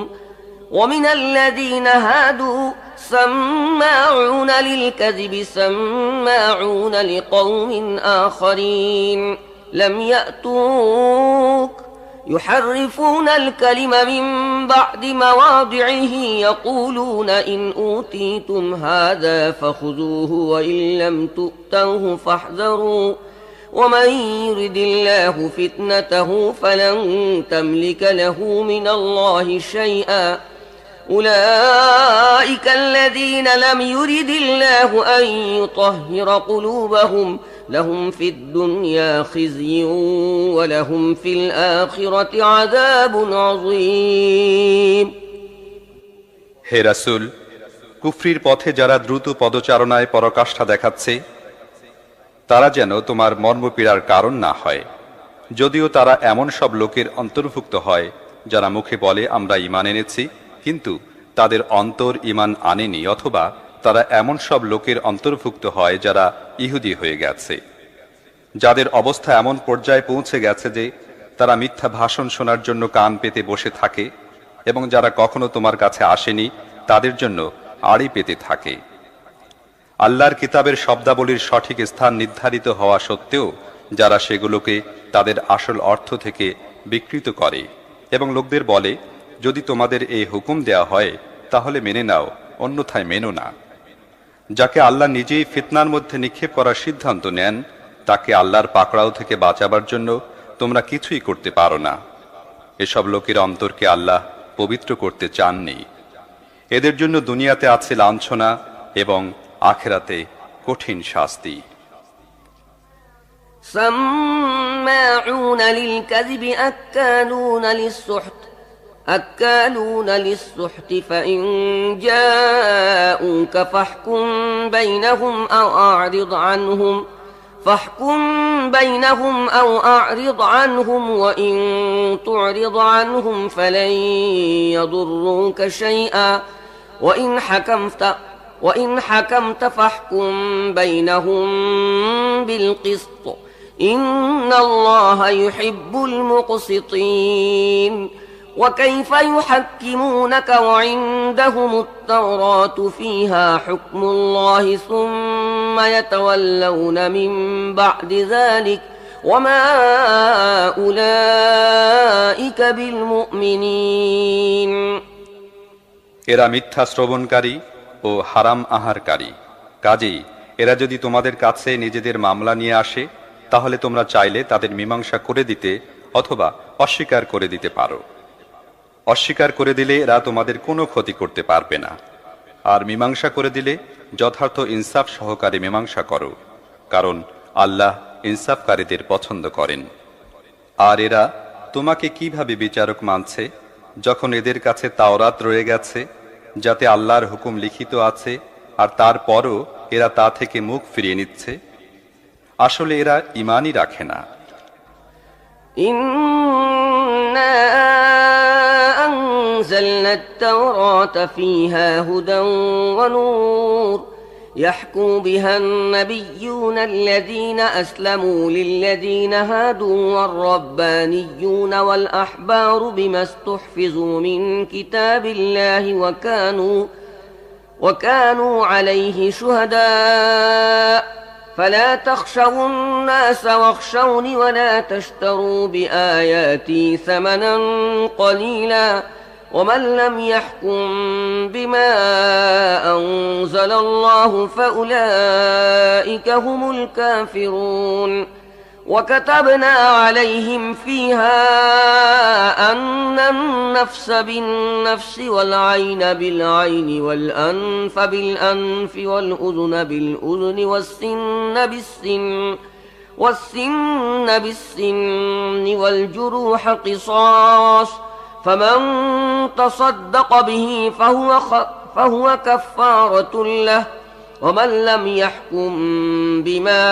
Speaker 2: ومن الذين هادوا سماعون للكذب سماعون لقوم آخرين لم يأتوك يحرفون الكلم من بعد مواضعه يقولون إن أوتيتم هذا فخذوه وإن لم تؤتوه فاحذروا ومن يرد الله فتنته فلن تملك له من الله شيئا أولئك الذين لم يرد الله أن يطهر قلوبهم لهم في الدنيا خزي ولهم في الآخرة عذاب عظيم।
Speaker 3: হে রাসূল, কুফরির পথে যারা দ্রুত পদচারণায় পরাকাষ্ঠা দেখাচ্ছে, তারা যেন তোমার মর্মপীড়ার কারণ না হয়। যদিও তারা এমন সব লোকের অন্তর্ভুক্ত হয় যারা মুখে বলে আমরা ঈমান এনেছি, কিন্তু তাদের অন্তর ঈমান আনেনি, অথবা তারা এমন সব লোকের অন্তর্ভুক্ত হয় যারা ইহুদি হয়ে গেছে, যাদের অবস্থা এমন পর্যায়ে পৌঁছে গেছে যে তারা মিথ্যা ভাষণ শোনার জন্য কান পেতে বসে থাকে, এবং যারা কখনো তোমার কাছে আসেনি তাদের জন্য আড়ি পেতে থাকে। আল্লাহর কিতাবের শব্দাবলীর সঠিক স্থান নির্ধারিত হওয়া সত্ত্বেও যারা সেগুলোকে তাদের আসল অর্থ থেকে বিকৃত করে এবং লোকদের বলে, যদি তোমাদের এই হুকুম দেয়া হয় তাহলে মেনে নাও, অন্যথায় মেনো না। যাকে আল্লাহ নিজেই ফিতনার মধ্যে নিক্ষেপ করার সিদ্ধান্ত নেন, তাকে আল্লাহর পাকড়াও থেকে বাঁচাবার জন্য তোমরা কিছুই করতে পারো না। এসব লোকের অন্তরকে আল্লাহ পবিত্র করতে চাননি। এদের জন্য দুনিয়াতে আছে লাঞ্ছনা এবং আখিরাতে কঠিন শাস্তি।
Speaker 2: سماعون للكذب أكالون للسحت فإن جاءوك فاحكم بينهم أو أعرض عنهم وإن تعرض عنهم فلن يضروك شيئا وإن حكمت فاحكم بينهم بالقسط إن الله يحب المقسطين وكيف يحكمونك وعندهم التوراة فيها حكم الله ثم يتولون من بعد ذلك وما أولئك بالمؤمنين
Speaker 3: এরা মিথ্যা শ্রবণকারী ও হারাম আহারকারী। কাজেই এরা যদি তোমাদের কাছে নিজেদের মামলা নিয়ে আসে তাহলে তোমরা চাইলে তাদের মীমাংসা করে দিতে অথবা অস্বীকার করে দিতে পারো। অস্বীকার করে দিলে এরা তোমাদের কোনো ক্ষতি করতে পারবে না, আর মীমাংসা করে দিলে যথার্থ ইনসাফ সহকারে মীমাংসা করো, কারণ আল্লাহ ইনসাফকারীদের পছন্দ করেন। আর এরা তোমাকে কিভাবে বিচারক মানছে যখন এদের কাছে তাওরাত রয়ে গেছে যাতে আল্লাহর হুকুম লিখিত আছে, আর তারপরও এরা তা থেকে মুখ ফিরিয়ে নিচ্ছে? আসলে এরা ঈমানই রাখে না।
Speaker 2: إنا أنزلنا التوراة فيها هدى ونور يحكم بها النبيون الذين أسلموا للذين هادوا والربانيون والأحبار بما استحفظوا من كتاب الله وكانوا عليه شهداء فلا تخشوا الناس واخشوني ولا تشتروا بآياتي ثمنا قليلا ومن لم يحكم بما أنزل الله فأولئك هم الكافرون وكتبنا عليهم فيها أن النفس بالنفس والعين بالعين والأنف بالأنف والأذن بالأذن والسن بالسن والجروح قصاص فمن تصدق به فهو كفارة له ومن لم يحكم بما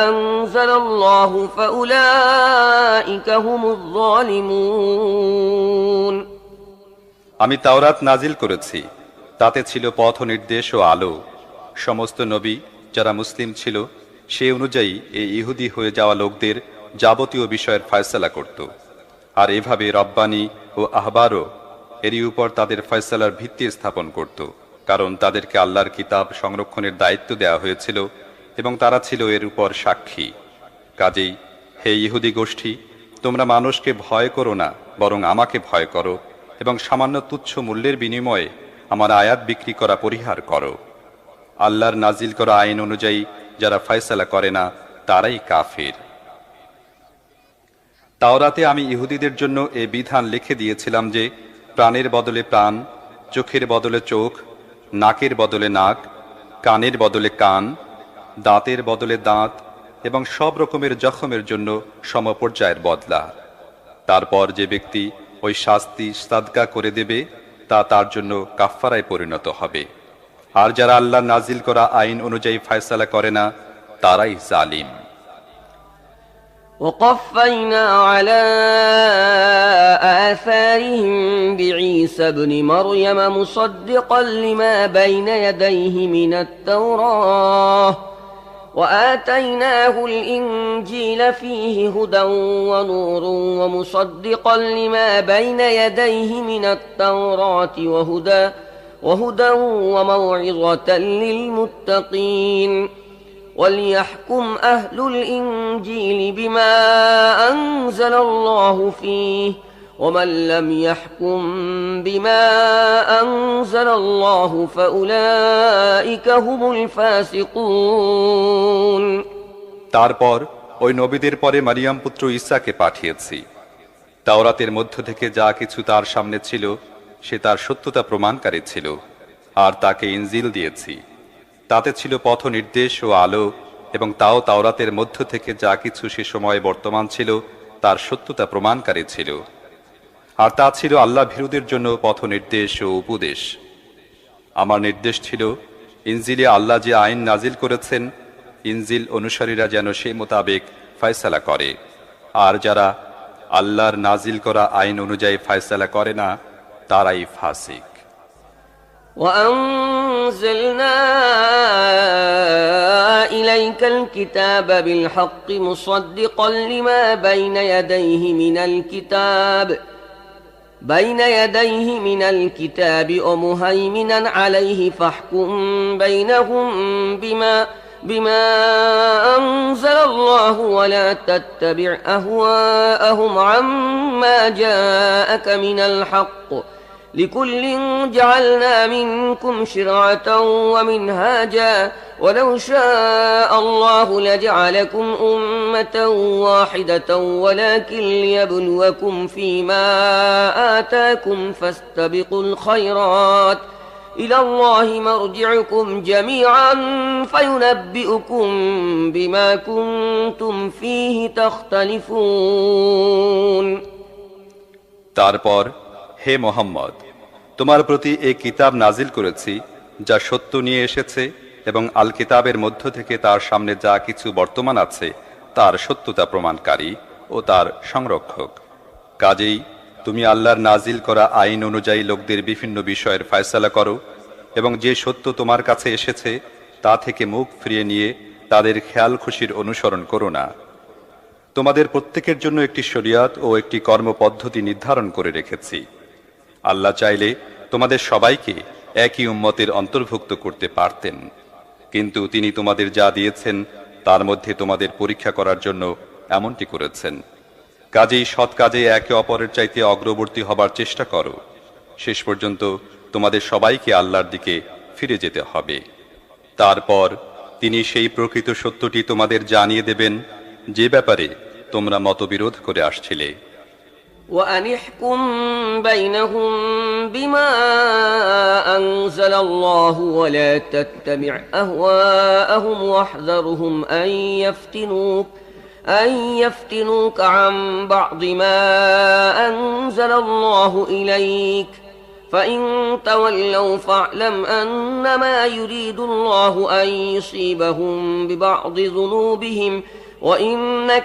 Speaker 2: أنزل الله فأولئك هم الظالمون
Speaker 3: আমি তাওরাত নাজিল করেছি, তাতে ছিল পথ নির্দেশ ও আলো। সমস্ত নবী যারা মুসলিম ছিল সে অনুযায়ী এই ইহুদি হয়ে যাওয়া লোকদের যাবতীয় বিষয়ের ফয়সালা করত, আর এভাবে রব্বানি ও আহবারও এরই উপর তাদের ফয়সালার ভিত্তি স্থাপন করত, কারণ তাদেরকে আল্লাহর কিতাব সংরক্ষণের দায়িত্ব দেওয়া হয়েছিল এবং তারা ছিল এর উপর সাক্ষী। কাজেই হে ইহুদি গোষ্ঠী, তোমরা মানুষকে ভয় করো না, বরং আমাকে ভয় করো এবং সামান্য তুচ্ছ মূল্যের বিনিময়ে আমার আয়াত বিক্রি করা পরিহার করো। আল্লাহর নাজিল করা আইন অনুযায়ী যারা ফয়সালা করে না তারাই কাফির। তাওরাতে আমি ইহুদিদের জন্য এ বিধান লিখে দিয়েছিলাম যে প্রাণের বদলে প্রাণ, চোখের বদলে চোখ, নাকের বদলে নাক, কানের বদলে কান, দাঁতের বদলে দাঁত এবং সব রকমের জখমের জন্য সমপর্যায়ের বদলা। তারপর যে ব্যক্তি ওই শাস্তি সাদকা করে দেবে তা তার জন্য কাফফারায় পরিণত হবে। আর যারা আল্লাহ নাজিল করা আইন অনুযায়ী ফয়সালা করে না তারাই জালিম।
Speaker 2: وقفينا على آثارهم بعيسى ابن مريم مصدقا لما بين يديه من التوراة وآتيناه الإنجيل فيه هدى ونور ومصدقا لما بين يديه من التوراة وهدى وموعظة للمتقين وليحكم أهل الإنجيل بما أنزل الله فيه ومن لم يحكم بما أنزل الله فأولئك هم الفاسقون।
Speaker 3: তারপর ওই নবীদের পরে মারিয়াম পুত্র ঈসাকে পাঠিয়েছি। তাওরাতের মধ্য থেকে যা কিছু তার সামনে ছিল সে তার সত্যতা প্রমাণকারী ছিল, আর তাকে ইনজিল দিয়েছি। তাতে ছিল পথ নির্দেশ ও আলো, এবং তাও তাওরাতের মধ্য থেকে যা কিছু সে সময়ে বর্তমান ছিল তার সত্যতা প্রমাণকারী ছিল, আর তা ছিল আল্লাহ ভীরুদের জন্য পথ নির্দেশ ও উপদেশ। আমার নির্দেশ ছিল ইনজিলে আল্লাহ যে আইন নাজিল করেছেন, ইনজিল অনুসারীরা যেন সে মোতাবেক ফয়সালা করে, আর যারা আল্লাহর নাজিল করা আইন অনুযায়ী ফয়সালা করে না তারাই ফাসিক।
Speaker 2: وأنزلنا إليك الكتاب بالحق مصدقا لما بين يديه من الكتاب ومهيمنا عليه فاحكم بينهم بما أنزل الله ولا تتبع أهواءهم عما جاءك من الحق لكل جعلنا منكم شرعة ومنهاجا ولو شاء الله لجعلكم أمة واحدة ولكن ليبلوكم فيما آتاكم فاستبقوا الخيرات إلى الله مرجعكم جميعا فينبئكم بما كنتم فيه تختلفون।
Speaker 3: তারপর হে মোহাম্মদ, তোমার প্রতি এই কিতাব নাজিল করেছি যা সত্য নিয়ে এসেছে, এবং আল কিতাবের মধ্য থেকে তার সামনে যা কিছু বর্তমান আছে তার সত্যতা প্রমাণকারী ও তার সংরক্ষক। কাজেই তুমি আল্লাহর নাজিল করা আইন অনুযায়ী লোকদের বিভিন্ন বিষয়ের ফয়সালা করো, এবং যে সত্য তোমার কাছে এসেছে তা থেকে মুখ ফিরিয়ে নিয়ে তাদের খেয়াল খুশির অনুসরণ করো না। তোমাদের প্রত্যেকের জন্য একটি শরিয়াত ও একটি কর্মপদ্ধতি নির্ধারণ করে রেখেছি। আল্লাহ চাইলে তোমাদের সবাইকে একই উম্মতের অন্তর্ভুক্ত করতে পারতেন, কিন্তু তিনি তোমাদের যা দিয়েছেন তার মধ্যে তোমাদের পরীক্ষা করার জন্য এমনটি করেছেন। কাজেই সৎ কাজে একে অপরের চাইতে অগ্রবর্তী হবার চেষ্টা করো। শেষ পর্যন্ত তোমাদের সবাইকে আল্লাহর দিকে ফিরে যেতে হবে। তারপর তিনি সেই প্রকৃত সত্যটি তোমাদের জানিয়ে দেবেন যে ব্যাপারে তোমরা মতবিরোধ করে আসছিলে।
Speaker 2: وأن احكم بينهم بما أنزل الله ولا تتبع أهواءهم واحذرهم أن يفتنوك عن بعض ما أنزل الله إليك فإن تولوا فاعلم أنما يريد الله أن يصيبهم ببعض ذنوبهم وإن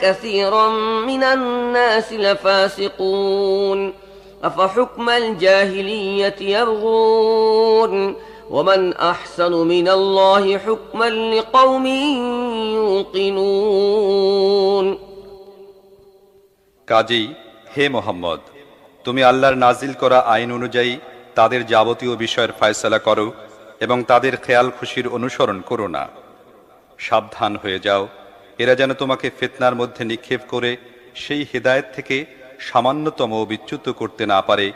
Speaker 2: كثيرا من الناس لفاسقون أفحكم الجاهلية يبغون ومن أحسن من الله حكما لقوم يوقنون।
Speaker 3: কাজেই হে মোহাম্মদ, তুমি আল্লাহর নাজিল করা আইন অনুযায়ী তাদের যাবতীয় বিষয়ের ফয়সালা করো এবং তাদের খেয়াল খুশির অনুসরণ করো না। সাবধান হয়ে যাও, এরা যেন তোমাকে ফিতনার মধ্যে নিক্ষেপ করে সেই হিদায়েত থেকে সামান্যতম বিচ্যুত করতে না পারে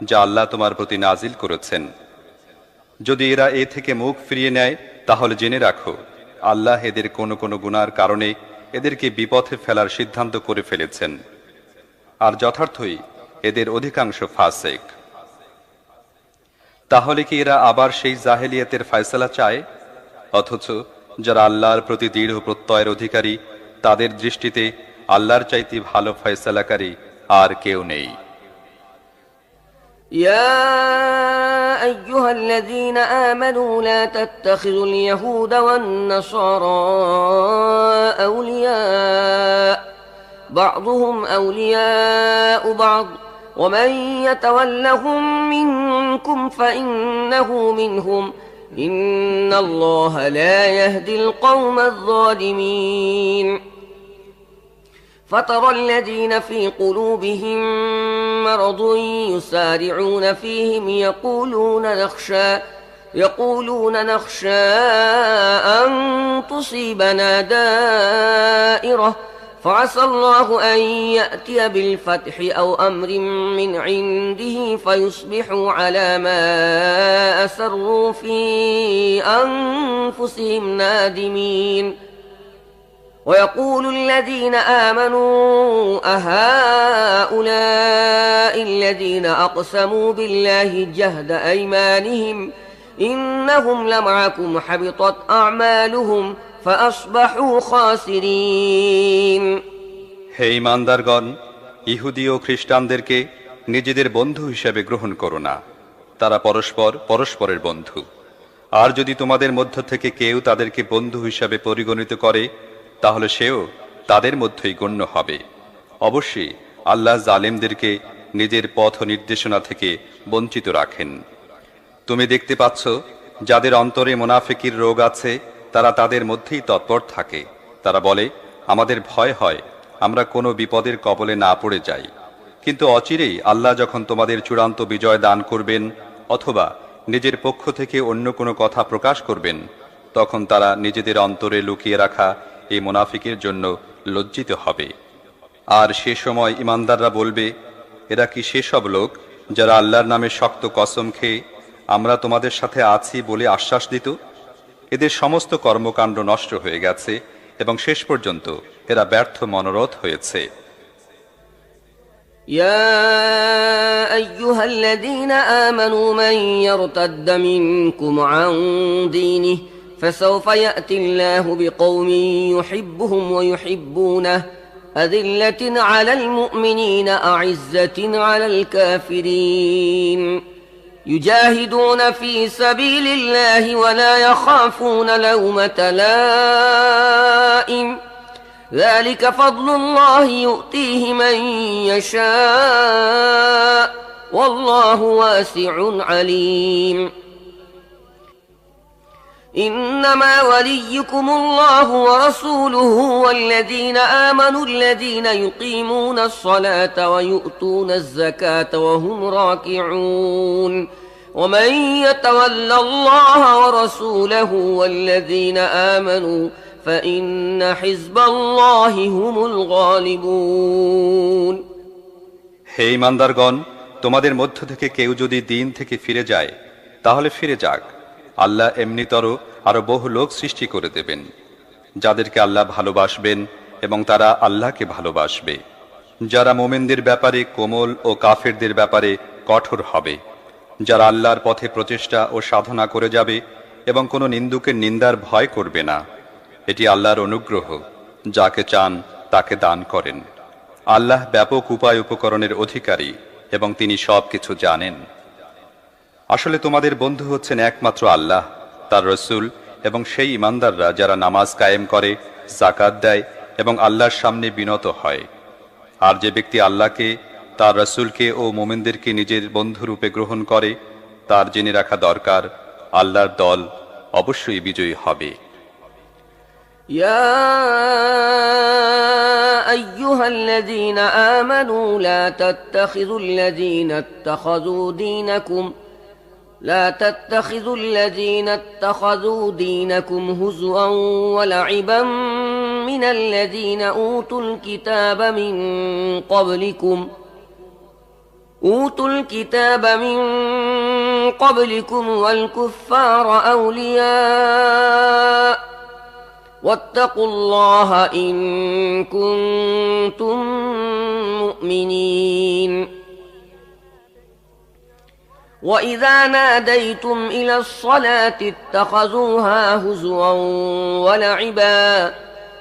Speaker 3: যা আল্লাহ তোমার প্রতি নাজিল করেছেন। যদি এরা এ থেকে মুখ ফিরিয়ে নেয় তাহলে জেনে রাখো আল্লাহ এদের কোনো কোনো গুনার কারণে এদেরকে বিপথে ফেলার সিদ্ধান্ত করে ফেলেছেন, আর যথার্থই এদের অধিকাংশ ফাসিক। তাহলে কি এরা আবার সেই জাহেলিয়াতের ফয়সালা চায়? অথচ যারা আল্লাহর প্রতি দৃঢ় প্রত্যয়ের অধিকারী তাদের দৃষ্টিতে আল্লাহর চাইতে ভালো ফয়সালাকারী আর কেউ নেই।
Speaker 2: يا أيها الذين آمنوا لا تتخذوا اليهود والنصارى أولياء بعضهم أولياء بعض ومن يتولهم منكم فإنه منهم إن الله لا يهدي القوم الظالمين فترى الذين في قلوبهم مرض يسارعون فيهم يقولون نخشى أن تصيبنا دائرة فعسى الله أن يأتي بالفتح أو أمر من عنده فيصبحوا على ما أسروا في أنفسهم نادمين ويقول الذين آمنوا أهؤلاء الذين أقسموا بالله جهد أيمانهم إنهم لمعكم حبطت أعمالهم فأصبحوا خاسرين
Speaker 3: হে ঈমানদারগণ, ইহুদি ও খ্রিস্টানদেরকে নিজেদের বন্ধু হিসেবে গ্রহণ করো না। তারা পরস্পরের বন্ধু। আর যদি তোমাদের মধ্য থেকে কেউ তাদেরকে বন্ধু হিসাবে পরিগণিত করে, তাহলে সেও তাদের মধ্যেই গণ্য হবে। অবশ্যই আল্লাহ জালেমদেরকে নিজের পথ নির্দেশনা থেকে বঞ্চিত রাখেন। তুমি দেখতে পাচ্ছ, যাদের অন্তরে মুনাফিকির রোগ আছে, তারা তাদের মধ্যেই তৎপর থাকে। তারা বলে, আমাদের ভয় হয় আমরা কোনো বিপদের কবলে না পড়ে যাই। কিন্তু অচিরেই আল্লাহ যখন তোমাদের চূড়ান্ত বিজয় দান করবেন অথবা নিজের পক্ষ থেকে অন্য কোনো কথা প্রকাশ করবেন, তখন তারা নিজেদের অন্তরে লুকিয়ে রাখা এই মুনাফিকের জন্য লজ্জিত হবে। আর সে সময় ঈমানদাররা বলবে, এরা কি সেসব লোক যারা আল্লাহর নামে শক্ত কসম খেয়ে আমরা তোমাদের সাথে আছি বলে আশ্বাস দিত? এদের সমস্ত কর্মকাণ্ড নষ্ট হয়ে গেছে এবং শেষ পর্যন্ত এরা ব্যর্থ মনোরথ হয়েছে।
Speaker 2: يا أيها الذين آمنوا من يرتد منكم عن دينه فسوف يأتي الله بقوم يحبهم ويحبونه أذلة على المؤمنين أعزة على الكافرين يجاهدون في سبيل الله ولا يخافون لومة لائم ذلك فضل الله يؤتيه من يشاء والله واسع عليم إنما وليكم الله ورسوله والذين آمنوا الذين يقيمون الصلاة ويؤتون الزكاة وهم راكعون ومن يتول الله ورسوله والذين آمنوا فإن حزب الله هم الغالبون
Speaker 3: হে ঈমানদারগণ, তোমাদের মধ্য থেকে কেউ যদি দিন থেকে ফিরে যায়, তাহলে ফিরে যাক। আল্লাহ এমনিতর আরো বহু লোক সৃষ্টি করে দেবেন, যাদেরকে আল্লাহ ভালোবাসবেন এবং তারা আল্লাহকে ভালোবাসবে। যারা মোমেনদের ব্যাপারে কোমল ও কাফেরদের ব্যাপারে কঠোর হবে, যারা আল্লাহর পথে প্রচেষ্টা ও সাধনা করে যাবে এবং কোনো নিন্দুকের নিন্দার ভয় করবে না। এটি আল্লাহর অনুগ্রহ, যাকে চান তাকে দান করেন। আল্লাহ ব্যাপক উপায় উপকরণের অধিকারী এবং তিনি সব কিছু জানেন। আসলে তোমাদের বন্ধু হচ্ছেন একমাত্র আল্লাহ, তার রসুল এবং সেই ঈমানদাররা যারা নামাজ কায়েম করে, যাকাত দেয় এবং আল্লাহর সামনে বিনত হয়। আর যে ব্যক্তি আল্লাহকে, তার রসুলকে ও মোমিনদেরকে নিজের বন্ধুরূপে গ্রহণ করে, তার জেনে রাখা দরকার আল্লাহর দল অবশ্যই বিজয়ী হবে।
Speaker 2: يا أيها الذين آمنوا لا تتخذوا الذين اتخذوا دينكم هزوا ولعبا من الذين أوتوا الكتاب من قبلكم والكفار أولياء واتقوا الله إن كنتم مؤمنين وإذا ناديتم إلى الصلاة اتخذوها هزوا ولعبا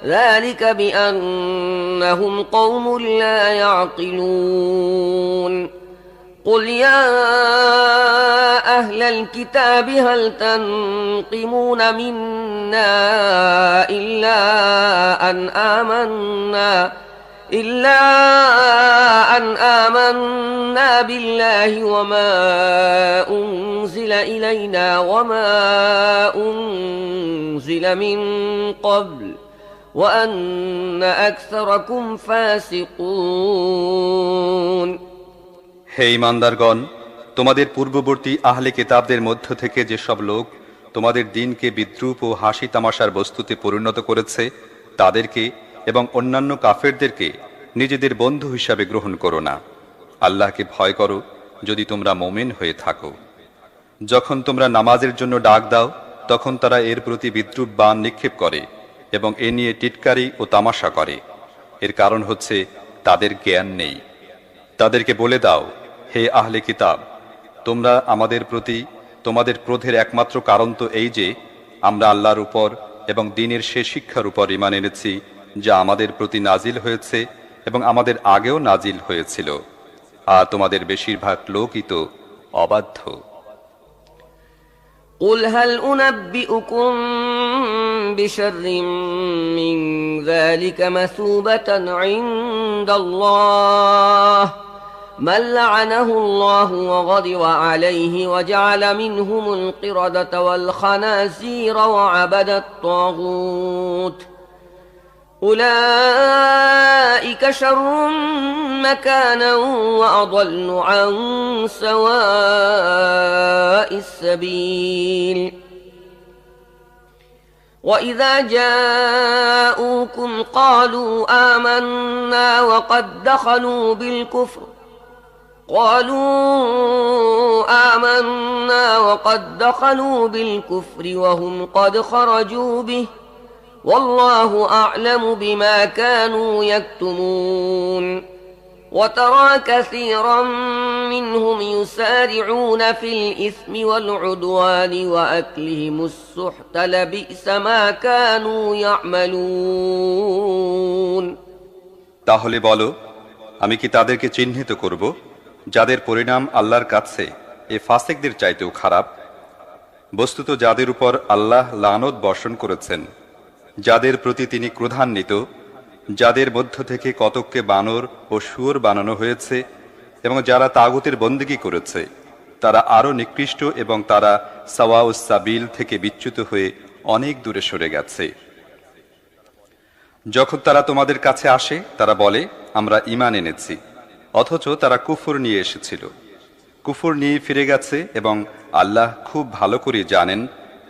Speaker 2: ذلك بأنهم قوم لا يعقلون قل يا أهل الكتاب هل تنقمون منا إلا أن آمنا بالله وما أنزل إلينا وما أنزل من قبل وأن أكثركم فاسقون।
Speaker 3: হে ঈমানদারগণ, তোমাদের পূর্ববর্তী আহলে কিতাবদের মধ্য থেকে যেসব লোক তোমাদের দিনকে বিদ্রূপ ও হাসি তামাশার বস্তুতে পরিণত করেছে তাদেরকে এবং অন্যান্য কাফেরদেরকে নিজেদের বন্ধু হিসাবে গ্রহণ করো না। আল্লাহকে ভয় করো যদি তোমরা মুমিন হয়ে থাকো। যখন তোমরা নামাজের জন্য ডাক দাও তখন তারা এর প্রতি বিদ্রূপ বাণ নিক্ষেপ করে এবং এ নিয়ে টিটকারি ও তামাশা করে। এর কারণ হচ্ছে তাদের জ্ঞান নেই। তাদেরকে বলে দাও, হে আহলে কিতাব, তোমরা আমাদের প্রতি তোমাদের ক্রোধের একমাত্র কারণ তো এই যে আমরা আল্লাহর উপর এবং দ্বীনের সে শিক্ষার উপর ঈমান এনেছি যা আমাদের প্রতি নাজিল হয়েছে এবং আমাদের আগেও নাজিল হয়েছিল, আর তোমাদের বেশিরভাগ লোকই তো অবাধ্য।
Speaker 2: قل هل أنبئكم بشر من ذلك مثوبة عند الله من لعنه الله وغضب عليه وجعل منهم القردة والخنازير وعبد الطاغوت أولئك شر مكانا وأضل عن سواء السبيل وإذا جاءوكم قالوا آمنا وقد دخلوا بالكفر وهم قد خرجوا به والله أعلم بما كانوا يكتمون وترى كثيرا منهم يسارعون في الإثم والعدوان وأكلهم السحت لبئس ما كانوا يعملون।
Speaker 3: তাহলে বলো, আমি কি তাদেরকে চিহ্নিত করব যাদের পরিণাম আল্লাহর কাছে এ ফাসিকদের চাইতেও খারাপ? বস্তুত যাদের উপর আল্লাহ লানত বর্ষণ করেছেন, যাদের প্রতি তিনি ক্রোধান্বিত, যাদের মধ্য থেকে কতককে বানর ও শুয়োর বানানো হয়েছে এবং যারা তাগুতের বন্দেগী করেছে, তারা আরো নিকৃষ্ট এবং তারা সাওয়াউস সাবিল থেকে বিচ্যুত হয়ে অনেক দূরে সরে গেছে। যখন তারা তোমাদের কাছে আসে তারা বলে আমরা ঈমান এনেছি, অথচ তারা কুফর নিয়ে এসেছিল। কুফর নিয়ে ফিরে গেছে এবং আল্লাহ খুব ভালো করে জানেন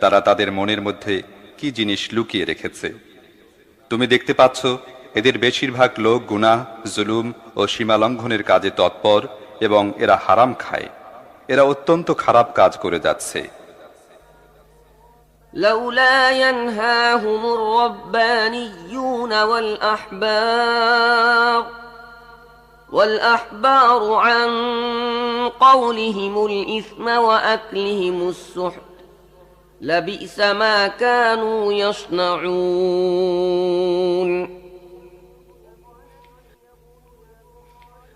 Speaker 3: তারা তাদের মনের মধ্যে কি জিনিস লুকিয়ে রেখেছে। তুমি দেখতে পাচ্ছ এদের বেশিরভাগ লোক গুনাহ, জুলুম ও সীমালঙ্ঘনের কাজে তৎপর এবং এরা হারাম খায়। এরা অত্যন্ত খারাপ কাজ করে যাচ্ছে।
Speaker 2: لولا ينهاهم الربانيون والأحبار عن قولهم الإثم وأكلهم السحت لبئس ما كانوا يصنعون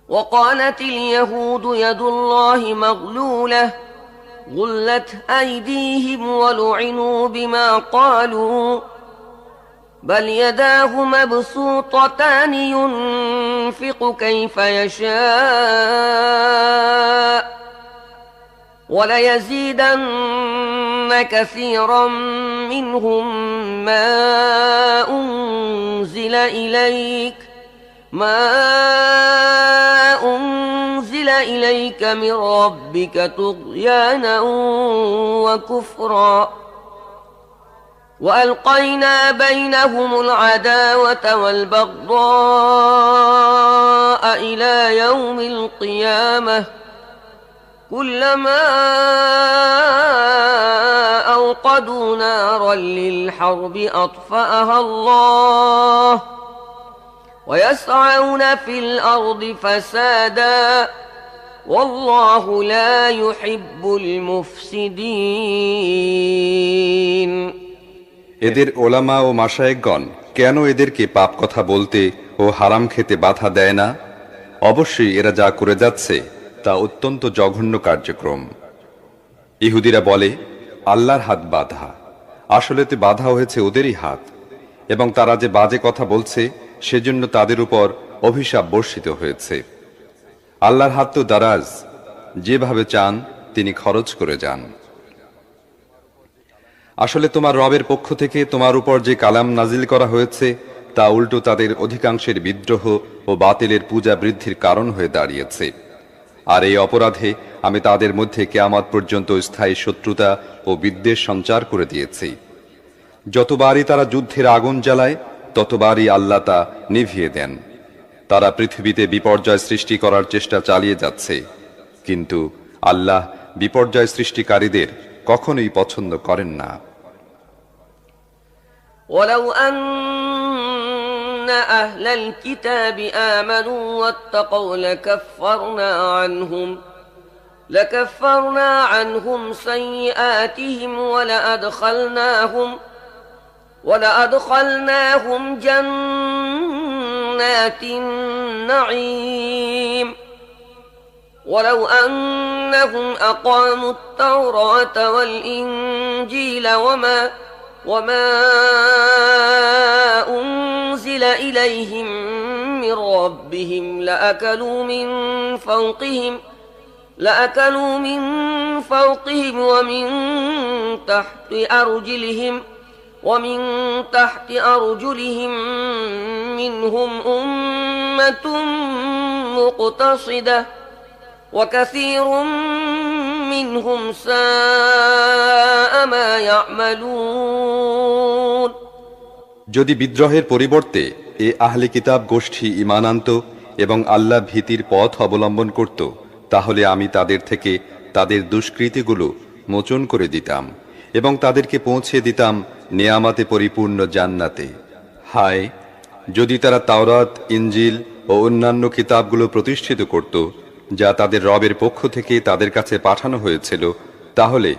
Speaker 2: وقالت اليهود يد الله مغلولة غلت أيديهم ولعنوا بما قالوا بل يداه مبسوطتان ينفق كيف يشاء وليزيدن كثيرا منهم ما أنزل إليك من ربك طغيانا وكفرا وألقينا بينهم العداوة والبغضاء إلى يوم القيامة كلما أوقدوا نارا للحرب أطفأها الله ويسعون في الأرض فسادا والله لا يحب المفسدين।
Speaker 3: এদের ওলামা ও মাশায়েখগণ কেন এদেরকে পাপ কথা বলতে ও হারাম খেতে বাধা দেয় না? অবশ্যই এরা যা করে যাচ্ছে তা অত্যন্ত জঘন্য কার্যক্রম। ইহুদিরা বলে, আল্লাহর হাত বাঁধা। আসলে তো বাঁধা হয়েছে ওদেরই হাত, এবং তারা যে বাজে কথা বলছে সেজন্য তাদের উপর অভিশাপ বর্ষিত হয়েছে। আল্লাহর হাত তো দারাজ, যেভাবে চান তিনি খরচ করে যান। আসলে তোমার রবের পক্ষ থেকে তোমার উপর যে কালাম নাজিল করা হয়েছে তা উল্টো তাদের অধিকাংশের বিদ্রোহ ও বাতিলের পূজা বৃদ্ধির কারণ হয়ে দাঁড়িয়েছে। আর এই অপরাধে আমি তাদের মধ্যে কিয়ামত পর্যন্ত স্থায়ী শত্রুতা ও বিদ্বেষ সঞ্চার করে দিয়েছি। যতবারই তারা যুদ্ধের আগুন জ্বালায় ততবারই আল্লাহ তা নিভিয়ে দেন। তারা পৃথিবীতে বিপর্যয় সৃষ্টি করার চেষ্টা চালিয়ে যাচ্ছে, কিন্তু আল্লাহ বিপর্যয় সৃষ্টিকারীদের কখনোই পছন্দ করেন না।
Speaker 2: ولو أن أهل الكتاب آمنوا واتقوا لكفرنا عنهم سيئاتهم ولأدخلناهم جنات النعيم ولو أنهم أقاموا التوراة والإنجيل وما أنزل إليهم من ربهم لأكلوا من فوقهم ومن تحت أرجلهم منهم أمة مقتصدة وكثير منهم ساء ما يعملون।
Speaker 3: যদি বিদ্রোহের পরিবর্তে এ আহলে কিতাব গোষ্ঠী ঈমান আনত এবং আল্লাহ ভীতির পথ অবলম্বন করত, তাহলে আমি তাদের থেকে তাদের দুষ্কৃতিগুলো মোচন করে দিতাম এবং তাদেরকে পৌঁছে দিতাম নেয়ামতে পরিপূর্ণ জান্নাতে। হায়, যদি তারা তাওরাত, ইনজিল ও অন্যান্য কিতাবগুলো প্রতিষ্ঠিত করত যা তাদের রবের পক্ষ থেকে তাদের কাছে পাঠানো হয়েছিল, তাহলে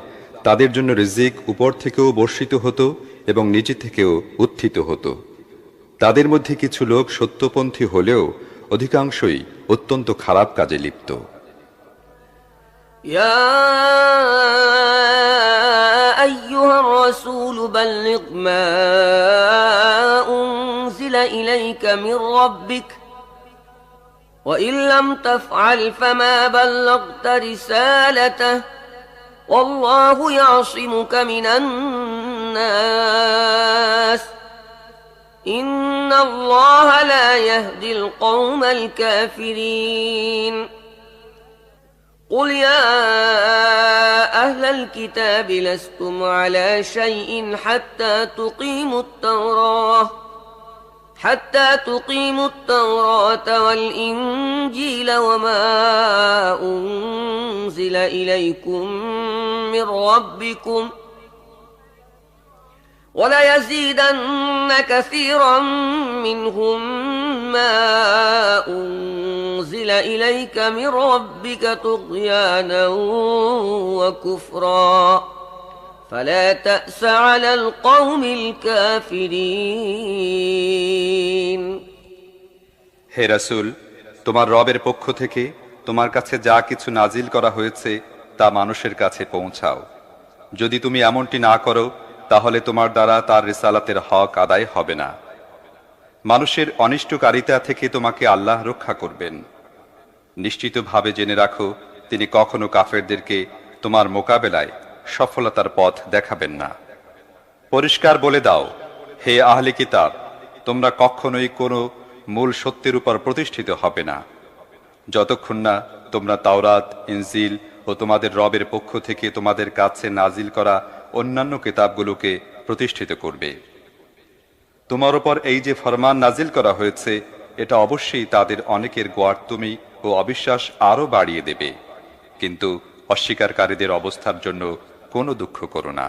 Speaker 3: তাদের জন্য রিজিক উপর থেকেও বর্ষিত হতো এবং নিচে থেকেও উত্থিত হতো। তাদের মধ্যে কিছু লোক সত্যপন্থী হলেও অধিকাংশই অত্যন্ত খারাপ কাজে লিপ্ত।
Speaker 2: يا أيها الرسول بلغ ما أنزل إليك من ربك وإن لم تفعل فما بلغت رسالته والله يعصمك من الناس إن الله لا يهدي القوم الكافرين قل يا أهل الكتاب لستم على شيء حتى تقيموا التوراة والإنجيل وما أنزل إليكم من ربكم وليزيدن كثيرا منهم ما أنزل إليك من ربك طغيانا وكفرا فلا تأس على القوم الكافرين।
Speaker 3: হে রাসূল, তোমার রবের পক্ষ থেকে তোমার কাছে যা কিছু নাজিল করা হয়েছে তা মানুষের কাছে পৌঁছাও। যদি তুমি এমনটি না করো তাহলে তোমার দ্বারা তার রিসালাতের হক আদায় হবে না। মানুষের অনিষ্টকারিতা থেকে তোমাকে আল্লাহ রক্ষা করবেন। নিশ্চিতভাবে জেনে রাখো, তিনি কখনো কাফেরদেরকে তোমার মোকাবেলায় সফলতার পথ দেখাবেন না। পরিষ্কার বলে দাও, হে আহলে কিতাব, তোমরা কখনোই কোনো মূল সত্যের উপর প্রতিষ্ঠিত হবে না যতক্ষণ না তোমরা তাওরাত, ইনজিল ও তোমাদের রবের পক্ষ থেকে তোমাদের কাছে নাজিল করা অন্যান্য কিতাবগুলোকে প্রতিষ্ঠিত করবে। তোমার উপর এই যে ফরমান নাজিল করা হয়েছে, এটা অবশ্যই তাদের অনেকের গোয়ার্তুমি ও অবিশ্বাস আরো বাড়িয়ে দেবে, কিন্তু অস্বীকারীদের অবস্থার জন্য কোনো দুঃখ করো না।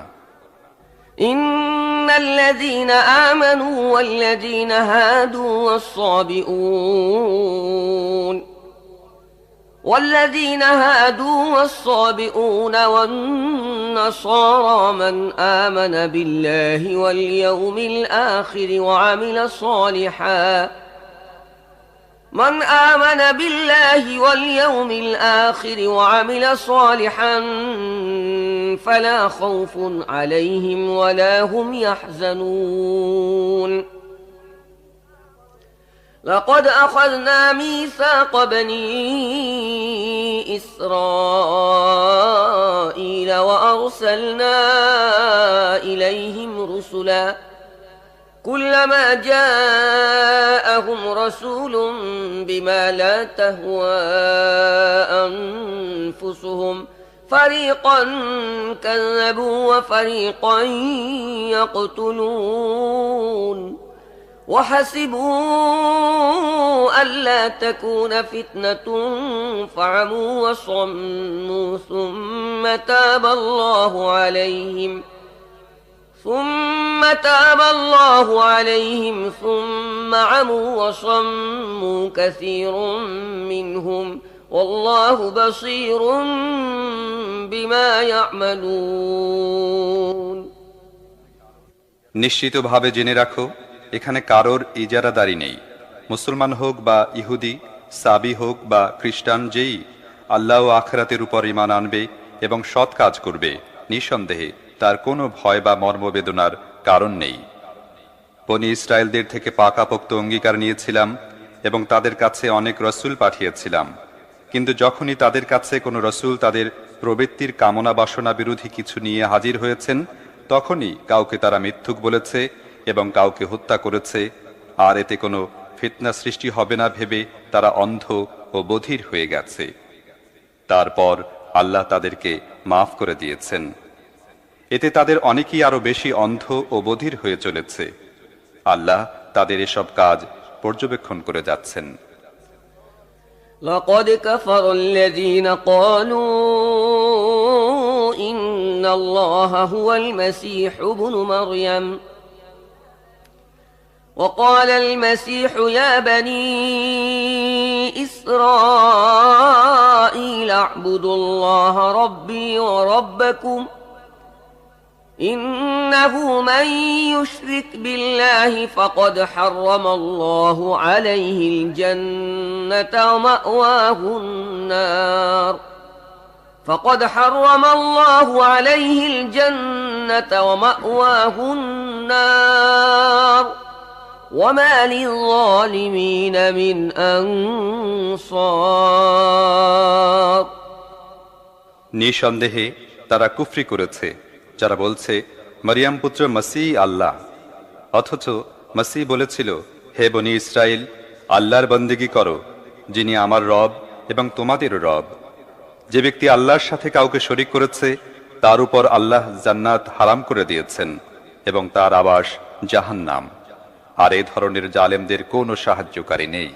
Speaker 2: ইন্নাল্লাযীনা আমানু ওয়াল্লাযীনা হাদু والصابئون والنصارى من آمن بالله واليوم الآخر من آمن بالله واليوم الآخر وعمل صالحا فلا خوف عليهم ولا هم يحزنون لقد أخذنا ميثاق بني إسرائيل وأرسلنا إليهم رسلا كلما جاءهم رسول بما لا تهوى أنفسهم فريقا كذبوا وفريقا يقتلون وحسبوا ألا تكون فتنة فعموا وصموا ثم تاب الله عليهم ثم عموا وصموا كثير منهم والله بصير بما يعملون
Speaker 3: নিশ্চিতভাবে জেনে রাখো, এখানে কারোর ইজারাদারি নেই। মুসলমান হোক বা ইহুদি, সাবি হোক বা খ্রিস্টান, যেই আল্লাহ ও আখিরাতের উপর ঈমান আনবে এবং সৎ কাজ করবে, নিঃসন্দেহে তার কোনো ভয় বা মর্মবেদনার কারণ নেই। বনী ইসরায়েলদের থেকে পাকাপোক্ত অঙ্গীকার নিয়েছিলাম এবং তাদের কাছে অনেক রসুল পাঠিয়েছিলাম, কিন্তু যখনই তাদের কাছে কোনো রসুল তাদের প্রবৃত্তির কামনা বাসনা বিরোধী কিছু নিয়ে হাজির হয়েছেন, তখনই কাউকে তারা মিথ্যুক বলেছে এবং কাউকে হত্যা করেছে, আর এতে কোনো ফিতনা সৃষ্টি হবে না ভেবে তারা অন্ধ ও বধির হয়ে গেছে। তারপর আল্লাহ তাদেরকে মাফ করে দিয়েছেন। এতে তাদের অনেকেই আরো বেশি অন্ধ ও বধির হয়ে চলেছে। আল্লাহ তাদের এসব কাজ পর্যবেক্ষণ করে যাচ্ছেন।
Speaker 2: لقد كفر الذين قالوا إن الله هو المسيح ابن مريم وقال المسيح يا بني إسرائيل اعبدوا الله ربي وربكم إنه من يشرك بالله فقد حرم الله عليه الجنة ومأواه النار وما للظالمين من أنصار
Speaker 3: নিঃসন্দেহে তারা কুফরি করেছে যারা বলছে মরিয়ম পুত্র মসিহ আল্লাহ, অথচ মসিহ বলেছিল, হে বনী ইসরাইল, আল্লাহর বন্দেগী করো, যিনি আমার রব এবং তোমাদেরও রব। যে ব্যক্তি আল্লাহর সাথে কাউকে শরিক করেছে তার উপর আল্লাহ জান্নাত হারাম করে দিয়েছেন এবং তার আবাস জাহান্নাম, আর এই ধরনের জালেমদের কোনো সাহায্যকারী নেই।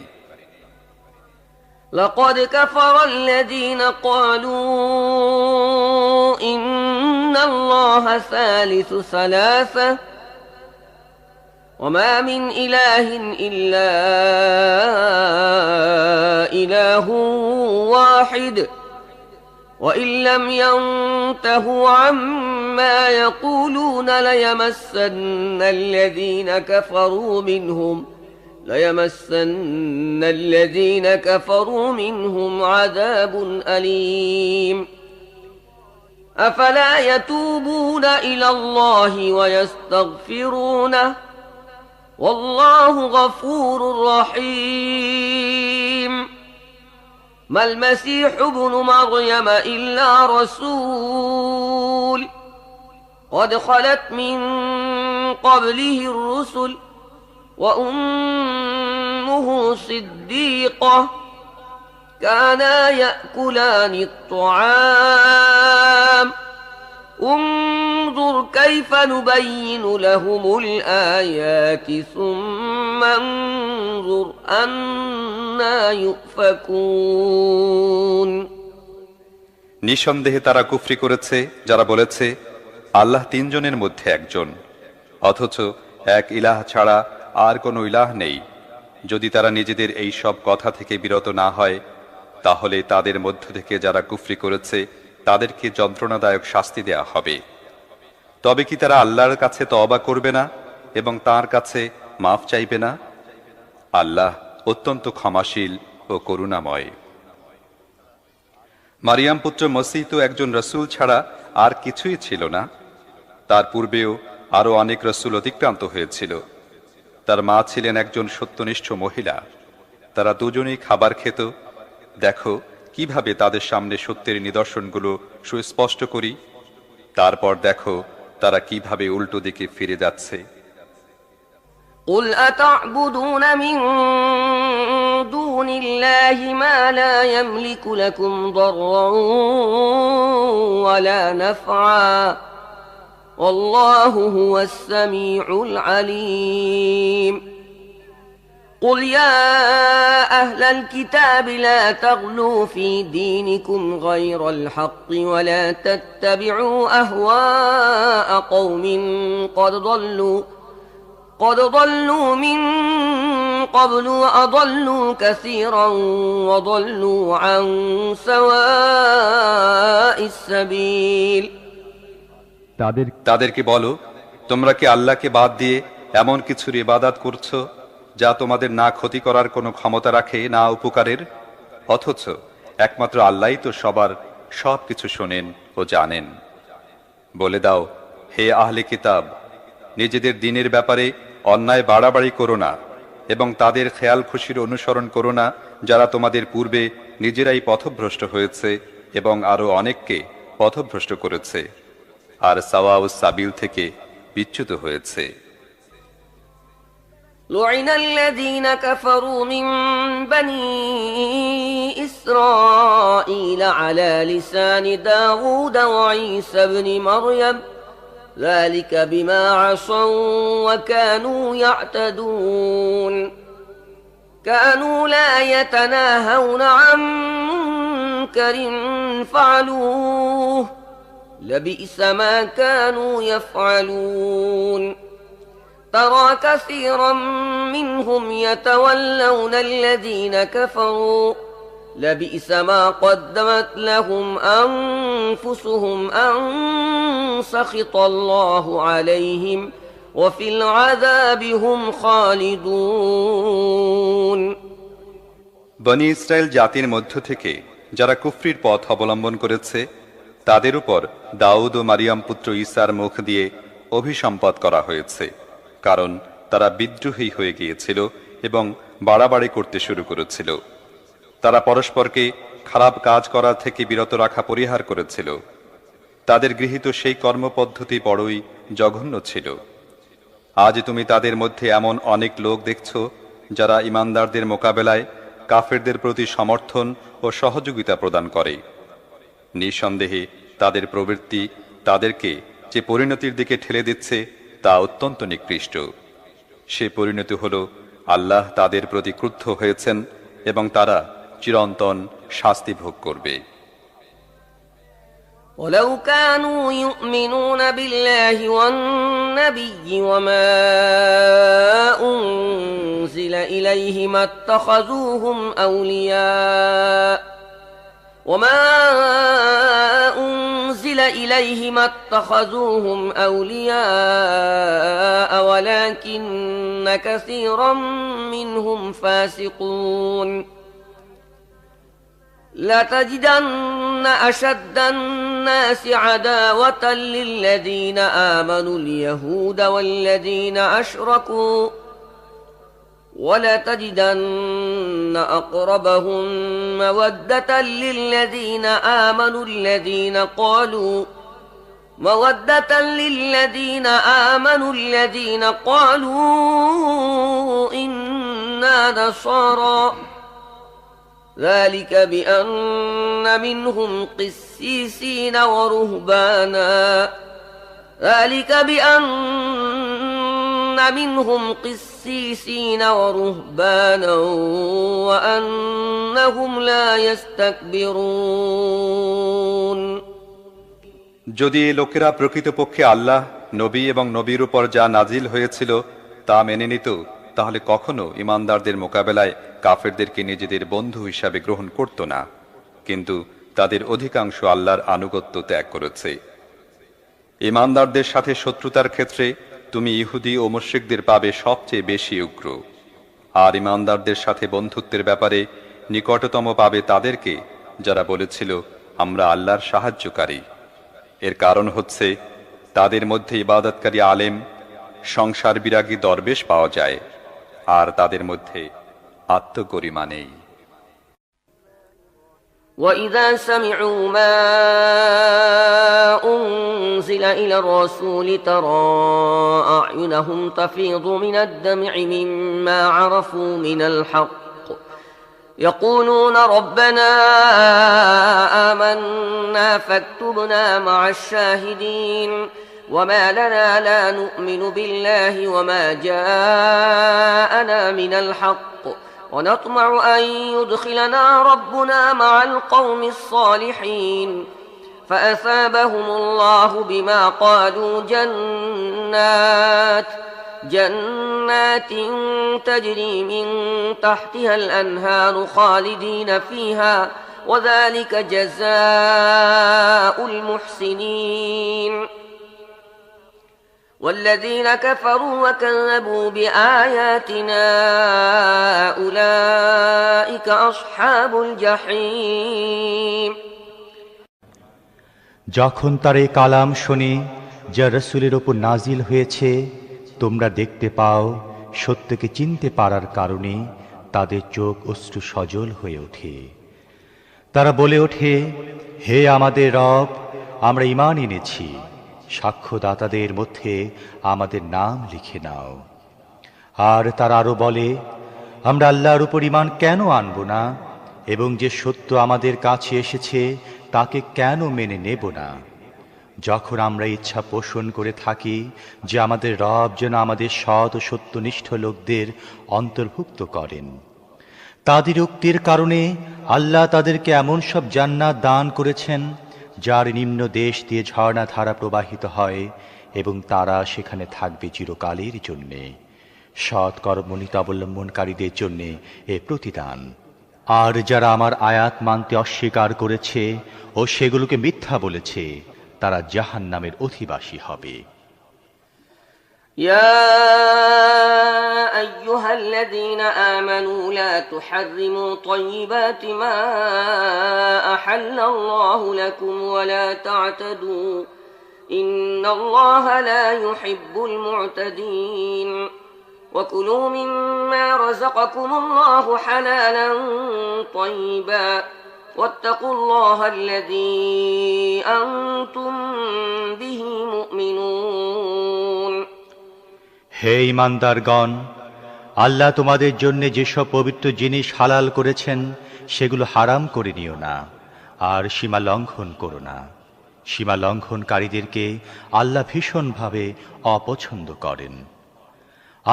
Speaker 2: لقد كفر الذين قالوا إن الله ثالث ثلاثة وما من إله إلا إله واحد وإن لم ينتهوا عما يقولون ليمسن الذين كفروا منهم عذاب أليم أفلا يتوبون إلى الله ويستغفرونه والله غفور رحيم ما المسيح ابن مريم إلا رسول قد خلت من قبله الرسل وأمه صديقة كانا يأكلان الطعام انظر كيف نبين لهم الآيات ثم انظر أنا يؤفكون
Speaker 3: নিঃসন্দেহে তারা কুফরি করেছে যারা বলেছে আল্লাহ তিনজনের মধ্যে একজন, অথচ এক ইলাহ ছাড়া আর কোনো ইলাহ নেই। যদি তারা নিজেদের এই সব কথা থেকে বিরত না হয়, তাহলে তাদের মধ্য থেকে যারা কুফরি করেছে তাদেরকে যন্ত্রণাদায়ক শাস্তি দেয়া হবে। তবে কি তারা আল্লাহর কাছে তওবা করবে না এবং তার কাছে মাফ চাইবে না? আল্লাহ অত্যন্ত ক্ষমাশীল ও করুণাময়। মারিয়াম পুত্র মসীহ তো একজন রসুল ছাড়া আর কিছুই ছিল না। তার পূর্বেও আরো অনেক রসুল অতিক্রান্ত হয়েছিল। তার মা ছিলেন একজন সত্যনিষ্ঠ মহিলা। তারা দুজনেই খাবার খেত। দেখো কিভাবে তাদের সামনে সত্যের নিদর্শনগুলো সুস্পষ্ট করি। তারপর দেখো তারা কিভাবে উল্টো দিকে ফিরে যাচ্ছে।
Speaker 2: قل أتعبدون من دون الله ما لا يملك لكم ضرا ولا نفعا والله هو السميع العليم قل يا أهل الكتاب لا تغلوا في دينكم غير الحق ولا تتبعوا أهواء قوم قد ضلوا من قبل وأضلوا كثيرا وضلوا عن سواء السبيل
Speaker 3: তাদেরকে বলো, তোমরা কি আল্লাহকে বাদ দিয়ে এমন কিছুর ইবাদত করছো যা তোমাদের না ক্ষতি করার কোনো ক্ষমতা রাখে না উপকারের? অথচ একমাত্র আল্লাহই তো সবার সবকিছু শোনেন ও জানেন। বলে দাও, হে আহলে কিতাব, নিজেদের দ্বীনের ব্যাপারে অন্যায় বাড়াবাড়ি করো না এবং তাদের খেয়াল খুশির অনুসরণ করো না যারা তোমাদের পূর্বে নিজেরাই পথভ্রষ্ট হয়েছে এবং আরো অনেককে পথভ্রষ্ট করেছে আর সাওয়াউস সাবিল থেকে বিচ্যুত হয়েছে।
Speaker 2: لعن الذين كفروا من بني إسرائيل على لسان داود وعيسى بن مريم ذلك بما عصوا وكانوا يعتدون كانوا لا يتناهون عن منكر فعلوه لبئس ما كانوا يفعلون ترى كثيرا منهم يتولون الذين كفروا لبئس ما قدمت لهم أنفسهم أن سخط الله عليهم وفي العذاب هم خالدون
Speaker 3: বনি ইসরায়েল জাতির মধ্য থেকে যারা কুফরির পথ অবলম্বন করেছে তাদের উপর দাউদ ও মারিয়াম পুত্র ঈসার মুখ দিয়ে অভিসম্পাত করা হয়েছে, কারণ তারা বিদ্রোহী হয়ে গিয়েছিল এবং বাড়াবাড়ি করতে শুরু করেছিল। তারা পরস্পরকে খারাপ কাজ করা থেকে বিরত রাখা পরিহার করেছিল। তাদের গৃহীত সেই কর্মপদ্ধতি বড়ই জঘন্য ছিল। আজ তুমি তাদের মধ্যে এমন অনেক লোক দেখছো যারা ইমানদারদের মোকাবেলায় কাফেরদের প্রতি সমর্থন ও সহযোগিতা প্রদান করে। নিঃসন্দেহে তাদের প্রবৃত্তি তাদেরকে যে পরিণতির দিকে ঠেলে দিচ্ছে তা অত্যন্ত নিকৃষ্ট। সে পরিণতি হল আল্লাহ তাদের প্রতি ক্রুদ্ধ হয়েছেন এবং তারা চিরন্তন শাস্তি ভোগ করবে।
Speaker 2: ولو كانوا يؤمنون بالله والنبي وما أنزل إليه ما اتخذوهم أولياء ولكن كثيرا منهم فاسقون لتجدن أشد الناس عداوة للذين آمنوا اليهود والذين أشركوا ولتجدن أقربهم مودة للذين آمنوا الذين قالوا إنا نصارى ذلك بأن منهم قسيسين ورهبانا وأنهم لا يستكبرون
Speaker 3: যদি এই লোকেরা প্রকৃতপক্ষে আল্লাহ, নবী এবং নবীর উপর যা নাজিল হয়েছিল তা মেনে নিত, তাহলে কখনো ইমানদারদের মোকাবেলায় কাফেরদেরকে নিজেদের বন্ধু হিসাবে গ্রহণ করত না। কিন্তু তাদের অধিকাংশ আল্লাহর আনুগত্য ত্যাগ করেছে। ইমানদারদের সাথে শত্রুতার ক্ষেত্রে তুমি ইহুদি ও মুশরিকদের পাবে সবচেয়ে বেশি উগ্র। আর ইমানদারদের সাথে বন্ধুত্বের ব্যাপারে নিকটতম পাবে তাদেরকে যারা বলেছিল আমরা আল্লাহর সাহায্যকারী। এর কারণ হচ্ছে তাদের মধ্যে ইবাদতকারী আলেম, সংসার বিরাগী দরবেশ পাওয়া যায়, আর তাদের মধ্যে আত্মগরিমা নেই।
Speaker 2: وَإِذَا سَمِعُوا مَا أُنزِلَ إِلَى الرَّسُولِ تَرَى أَعْيُنَهُمْ تَفِيضُ مِنَ الدَّمْعِ مِمَّا عَرَفُوا مِنَ الْحَقِّ يَقُولُونَ رَبَّنَا آمَنَّا فَاكْتُبْنَا مَعَ الشَّاهِدِينَ وَمَا لَنَا لَا نُؤْمِنُ بِاللَّهِ وَمَا جَاءَنَا مِنَ الْحَقِّ ونطمع أن يدخلنا ربنا مع القوم الصالحين فأثابهم الله بما قالوا جنات تجري من تحتها الأنهار خالدين فيها وذلك جزاء المحسنين والذين كفروا وكذبوا بآياتنا أولئك أصحاب الجحيم
Speaker 4: যখন তার এই কালাম শুনি যা রাসূলের উপর নাজিল হয়েছে, তোমরা দেখতে পাও সত্যকে চিনতে পারার কারণে তাদের চোখ অশ্রু সজল হয়ে ওঠে। তারা বলে ওঠে, হে আমাদের রব, আমরা ঈমান এনেছি, সাক্ষ্যদাতাদের মধ্যে আমাদের নাম লিখে নাও। আর তারা আরো বলে, আমরা আল্লাহর উপর ঈমান কেন আনব না, এবং যে সত্য আমাদের কাছে এসেছে তাকে কেন মেনে নেব না? যখন আমরা ইচ্ছা পোষণ করে থাকি যে আমাদের রব যেন আমাদের সৎ ও সত্যনিষ্ঠ লোকদের অন্তর্ভুক্ত করেন। তাদের উক্তির কারণে আল্লাহ তাদেরকে এমন সব জান্নাত দান করেছেন যার নিম্ন দেশ দিয়ে ঝর্ণা ধারা প্রবাহিত হয়, এবং তারা সেখানে থাকবে চিরকালের জন্যে। সৎ কর্মনীতি অবলম্বনকারীদের জন্যে এ প্রতিদান। আর যারা আমার আয়াত মানতে অস্বীকার করেছে ও সেগুলোকে মিথ্যা বলেছে, তারা জাহান্নামের অধিবাসী হবে।
Speaker 2: يا أيها الذين آمنوا لا تحرموا طيبات ما أحل الله لكم ولا تعتدوا إن الله لا يحب المعتدين وكلوا مما رزقكم الله حلالا طيبا واتقوا الله الذي أنتم به مؤمنون
Speaker 4: হে ঈমানদারগণ, আল্লাহ তোমাদের জন্য যেসব পবিত্র জিনিস হালাল করেছেন সেগুলো হারাম করে নিও না, আর সীমা লঙ্ঘন করো না। সীমা লঙ্ঘনকারীদেরকে আল্লাহ ভীষণভাবে অপছন্দ করেন।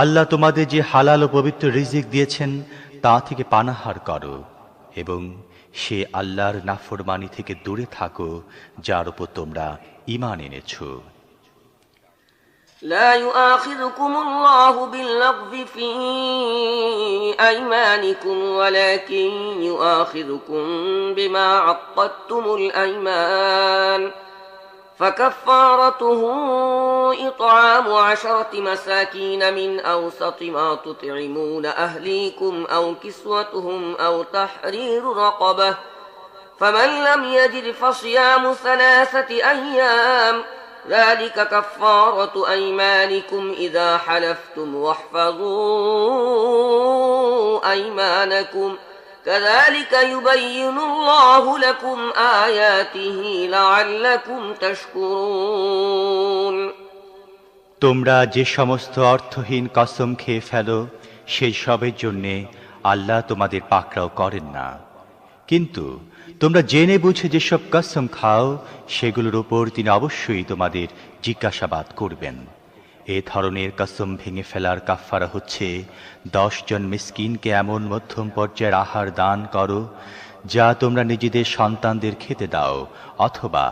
Speaker 4: আল্লাহ তোমাদের যে হালাল ও পবিত্র রিজিক দিয়েছেন তা থেকে পানাহার করো, এবং সে আল্লাহর নাফরমানি থেকে দূরে থাকো যার উপর তোমরা ঈমান এনেছো।
Speaker 2: لا يؤاخذكم الله باللغو في أيمانكم ولكن يؤاخذكم بما عقدتم الأيمان فكفارته إطعام 10 مساكين من أوسط ما تطعمون أهليكم أو كسوتهم أو تحرير رقبة فمن لم يجد فصيام 3 أيام ذلك كفارة أيمانكم إذا حلفتم واحفظوا أيمانكم كذلك يبين الله لكم آياته لعلكم تشكرون
Speaker 4: তোমরা যে সমস্ত অর্থহীন কসম খেয়ে ফেলো সেই সবের জন্যে আল্লাহ তোমাদের পাকড়াও করেন না, কিন্তু তোমরা জেনে বুঝে যেসব কসম খাও সেগুলোর উপর তিনি অবশ্যই তোমাদের জিজ্ঞাসাবাদ করবেন। এ ধরনের কসম ভেঙে ফেলার কাফফারা হচ্ছে 10 জন মিসকিনকে এমন মধ্যম পর্যায়ের আহার দান করো যা তোমরা নিজেদের সন্তানদের খেতে দাও, অথবা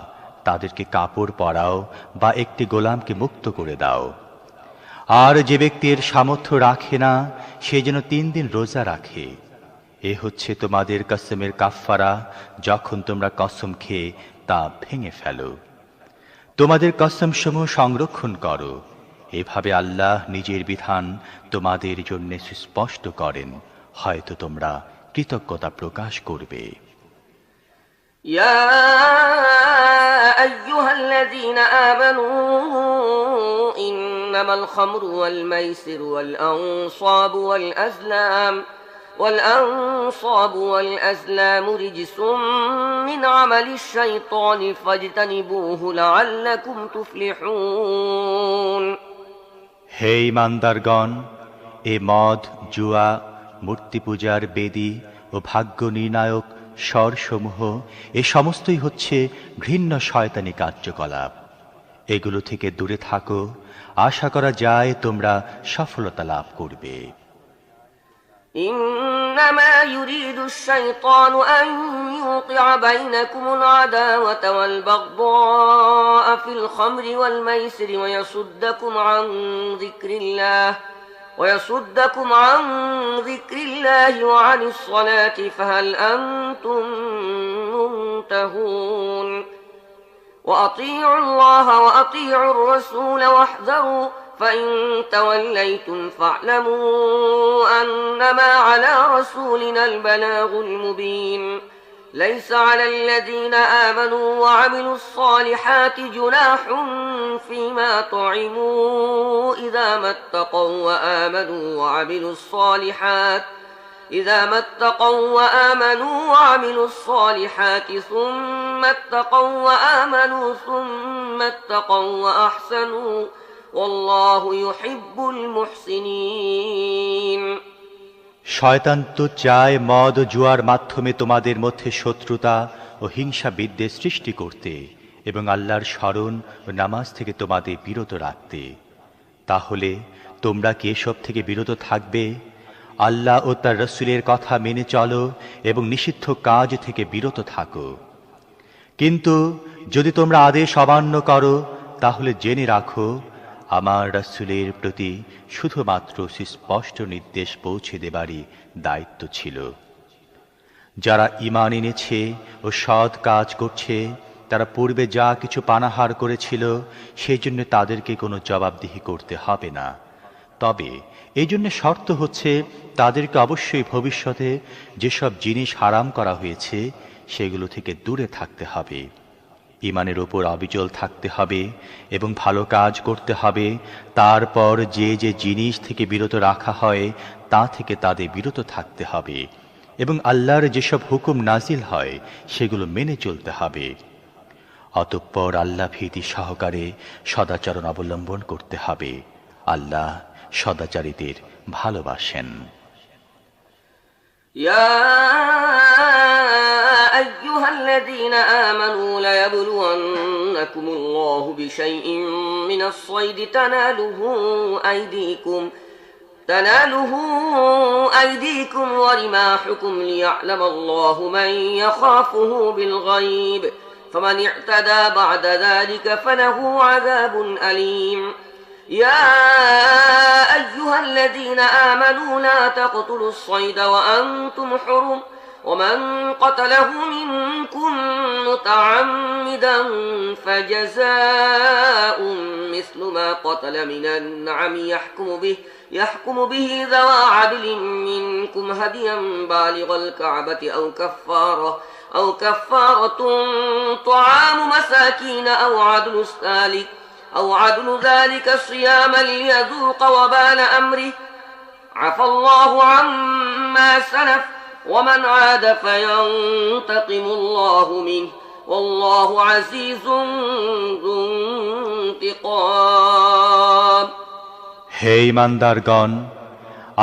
Speaker 4: তাদেরকে কাপড় পরাও বা একটি গোলামকে মুক্ত করে দাও। আর যে ব্যক্তির সামর্থ্য রাখে না সে যেন 3 দিন রোজা রাখে। এ হচ্ছে তোমাদের কসমের কাফফারা যখন তোমরা কসম খেয়ে তা ভেঙে ফেলো। তোমাদের কসমসমূহ সংরক্ষণ করো, এভাবে আল্লাহ নিজের বিধান তোমাদের জন্য সুস্পষ্ট করেন, হয়তো তোমরা কৃতজ্ঞতা প্রকাশ করবে।
Speaker 2: يا أيها الذين آمنوا إنما الخمر والميسر والأنصاب والأزلام رجس من عمل الشيطان فاجتنبوه لعلكم تفلحون।
Speaker 4: হে ঈমানদারগণ, এ মদ, জুয়া, মূর্তি পূজার বেদী ও ভাগ্য নির্ণায়ক স্বরসমূহ এ সমস্তই হচ্ছে ঘৃণ্য শয়তানি কার্যকলাপ। এগুলো থেকে দূরে থাকো, আশা করা যায় তোমরা সফলতা লাভ করবে।
Speaker 2: إنما يريد الشيطان أن يوقع بينكم العداوة والبغضاء في الخمر والميسر ويصدكم عن ذكر الله وعن الصلاة فهل أنتم منتهون وأطيعوا الله وأطيعوا الرسول واحذروا فإن توليتم فاعلموا أنما على رسولنا البلاغ المبين ليس على الذين آمنوا وعملوا الصالحات جناح فيما طعموا إذا ما اتقوا وآمنوا الصالحات ثم اتقوا وآمنوا ثم اتقوا وأحسنوا والله يحب المحسنين।
Speaker 4: শয়তান তো চায় মদ ও জুয়ার মাধ্যমে তোমাদের মধ্যে শত্রুতা ও হিংসা বিদ্বেষ সৃষ্টি করতে এবং আল্লাহর স্মরণ ও নামাজ থেকে তোমাদের বিরত রাখতে। তাহলে তোমরা কি এসব থেকে বিরত থাকবে? আল্লাহ ও তার রাসূলের কথা মেনে চলো এবং নিষিদ্ধ কাজ থেকে বিরত থাকো। কিন্তু যদি তোমরা আদেশ অমান্য করো, তাহলে জেনে রাখো আমার রাসূলের প্রতি শুধুমাত্র সুস্পষ্ট নির্দেশ পৌঁছে দেবারই দায়িত্ব ছিল। যারা ঈমান এনেছে ও সৎ কাজ করছে, তারা পূর্বে যা কিছু পানাহার করেছিল সেই জন্য তাদেরকে কোনো জবাবদিহি করতে হবে না। তবে এই জন্য শর্ত হচ্ছে তাদেরকে অবশ্যই ভবিষ্যতে যেসব জিনিস হারাম করা হয়েছে সেগুলো থেকে দূরে থাকতে হবে, ঈমানের ওপর অবিচল থাকতে হবে এবং ভালো কাজ করতে হবে। তারপর যে যে জিনিস থেকে বিরত রাখা হয় তা থেকে তাদের বিরত থাকতে হবে এবং আল্লাহর যেসব হুকুম নাজিল হয় সেগুলো মেনে চলতে হবে। অতঃপর আল্লাহ ভীতি সহকারে সদাচরণ অবলম্বন করতে হবে। আল্লাহ সদাচারীদের ভালোবাসেন।
Speaker 2: يا أيها الذين آمنوا ليبلونكم الله بشيء من الصيد تناله أيديكم ورماحكم ليعلم الله من يخافه بالغيب فمن اعتدى بعد ذلك فله عذاب أليم يا أيها الذين آمنوا لا تقتلوا الصيد وأنتم حرم ومن قتله منكم متعمدا فجزاء مثل ما قتل من النعم يحكم به ذوى عدل منكم هديا بالغ الكعبة أو كفارة طعام مساكين أو عدل ذلك صياما ليذوق وبال أمره عفى الله عما سلف ومن عاد فينتقم الله منه والله عزيز ذو انتقام।
Speaker 4: হে ঈমানদারগণ,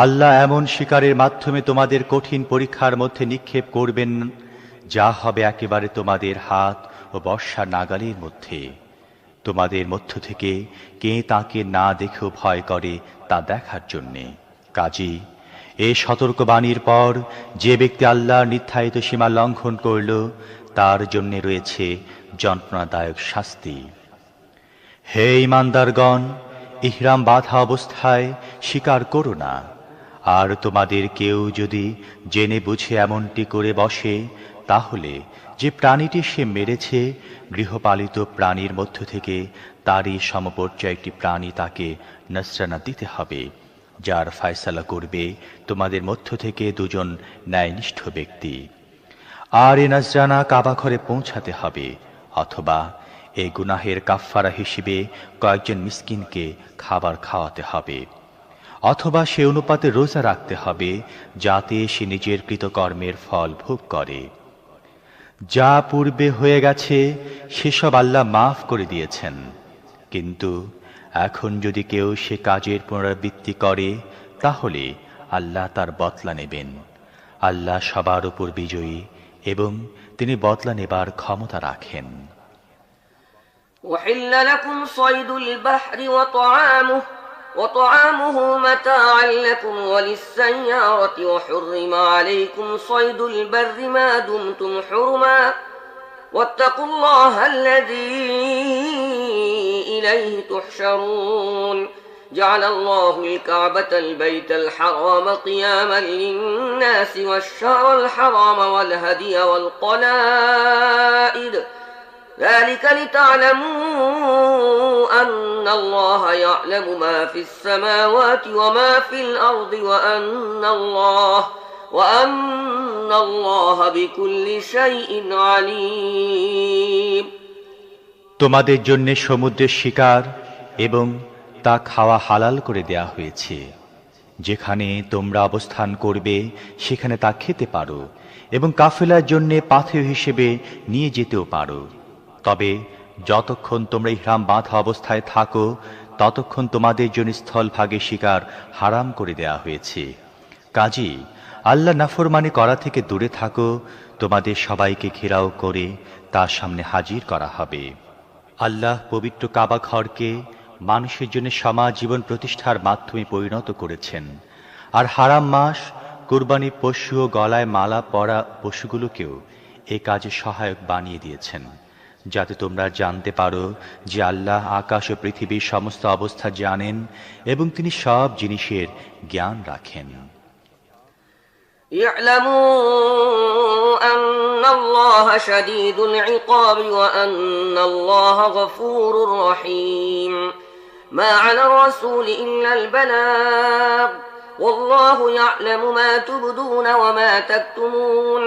Speaker 4: আল্লাহ এমন শিকারের মাধ্যমে তোমাদের কঠিন পরীক্ষার মধ্যে নিক্ষেপ করবেন যা হবে একেবারে তোমাদের হাত ও বর্ষা নাগালের মধ্যে। তোমাদের মধ্য থেকে কে তাকে না দেখেও ভয় করে তা দেখার জন্যে। কাজী এ সতর্কবাণীর পর যে ব্যক্তি আল্লাহর নির্ধারিত সীমা লঙ্ঘন করল তার জন্য রয়েছে যন্ত্রণাদায়ক শাস্তি। হে ঈমানদারগণ, ইহরাম বাঁধা অবস্থায় শিকার করো না। আর তোমাদের কেউ যদি জেনে বুঝে এমনটি করে বসে, তাহলে যে প্রাণীটি সে মেরেছে গৃহপালিত প্রাণীর মধ্য থেকে তারই সমপর্যায় একটি প্রাণী তাকে নসরানা দিতে হবে, যার ফয়সালা করবে তোমাদের মধ্য থেকে দুজন ন্যায়নিষ্ঠ ব্যক্তি। আর এ নজরানা কাবা ঘরে পৌঁছাতে হবে, অথবা এই গুনাহের কাফফারা হিসেবে কয়েকজন মিসকিনকে খাবার খাওয়াতে হবে, অথবা সে অনুপাতে রোজা রাখতে হবে যাতে সে নিজের কৃতকর্মের ফল ভোগ করে। যা পূর্বে হয়ে গেছে সেসব আল্লাহ মাফ করে দিয়েছেন, কিন্তু এখন যদি কেউ সে কাজের পুনরাবৃত্তি করে তাহলে আল্লাহ তার বদলা নেবেন। আল্লাহ সবার উপর বিজয়ী এবং তিনি বদলা নেবার ক্ষমতা রাখেন।
Speaker 2: وحل لكم صيد البحر وطعامه متاعا لكم وللسيارة وحرم عليكم صيد البر ما دمتم حرما واتقوا الله الذي إليه تحشرون جعل الله الكعبة البيت الحرام قياما للناس والشهر الحرام والهدي والقلائد ذلك لتعلموا أن الله يعلم ما في السماوات وما في الأرض وأن الله بكل شيء عليم।
Speaker 4: তোমাদের জন্য সমুদ্রের শিকার এবং তা খাওয়া হালাল করে দেয়া হয়েছে। যেখানে তোমরা অবস্থান করবে সেখানে তা খেতে পারো এবং কাফেলার জন্য পাথেয় হিসেবে নিয়ে যেতেও পারো। তবে যতক্ষণ তোমরা ইহরাম বাঁধা অবস্থায় থাকো ততক্ষণ তোমাদের জন্য স্থলভাগে শিকার হারাম করে দেয়া হয়েছে। কাজী আল্লাহ নাফরমানি করা থেকে দূরে থাকো, তোমাদের সবাইকে ঘেরাও করে তার সামনে হাজির করা হবে। আল্লাহ পবিত্র কাবা ঘরকে মানুষের জন্য সমাজ জীবন প্রতিষ্ঠার মাধ্যমে পরিণত করেছেন, আর হারাম মাস, কুরবানি পশু ও গলায় মালা পরা পশুগুলোকেও এ কাজে সহায়ক বানিয়ে দিয়েছেন, যাতে তোমরা জানতে পারো যে আল্লাহ আকাশ ও পৃথিবীর সমস্ত অবস্থা জানেন এবং তিনি সব জিনিসের জ্ঞান রাখেন।
Speaker 2: اعلموا أن الله شديد العقاب وأن الله غفور رحيم ما على الرسول إلا البلاغ والله يعلم ما تبدون وما تكتمون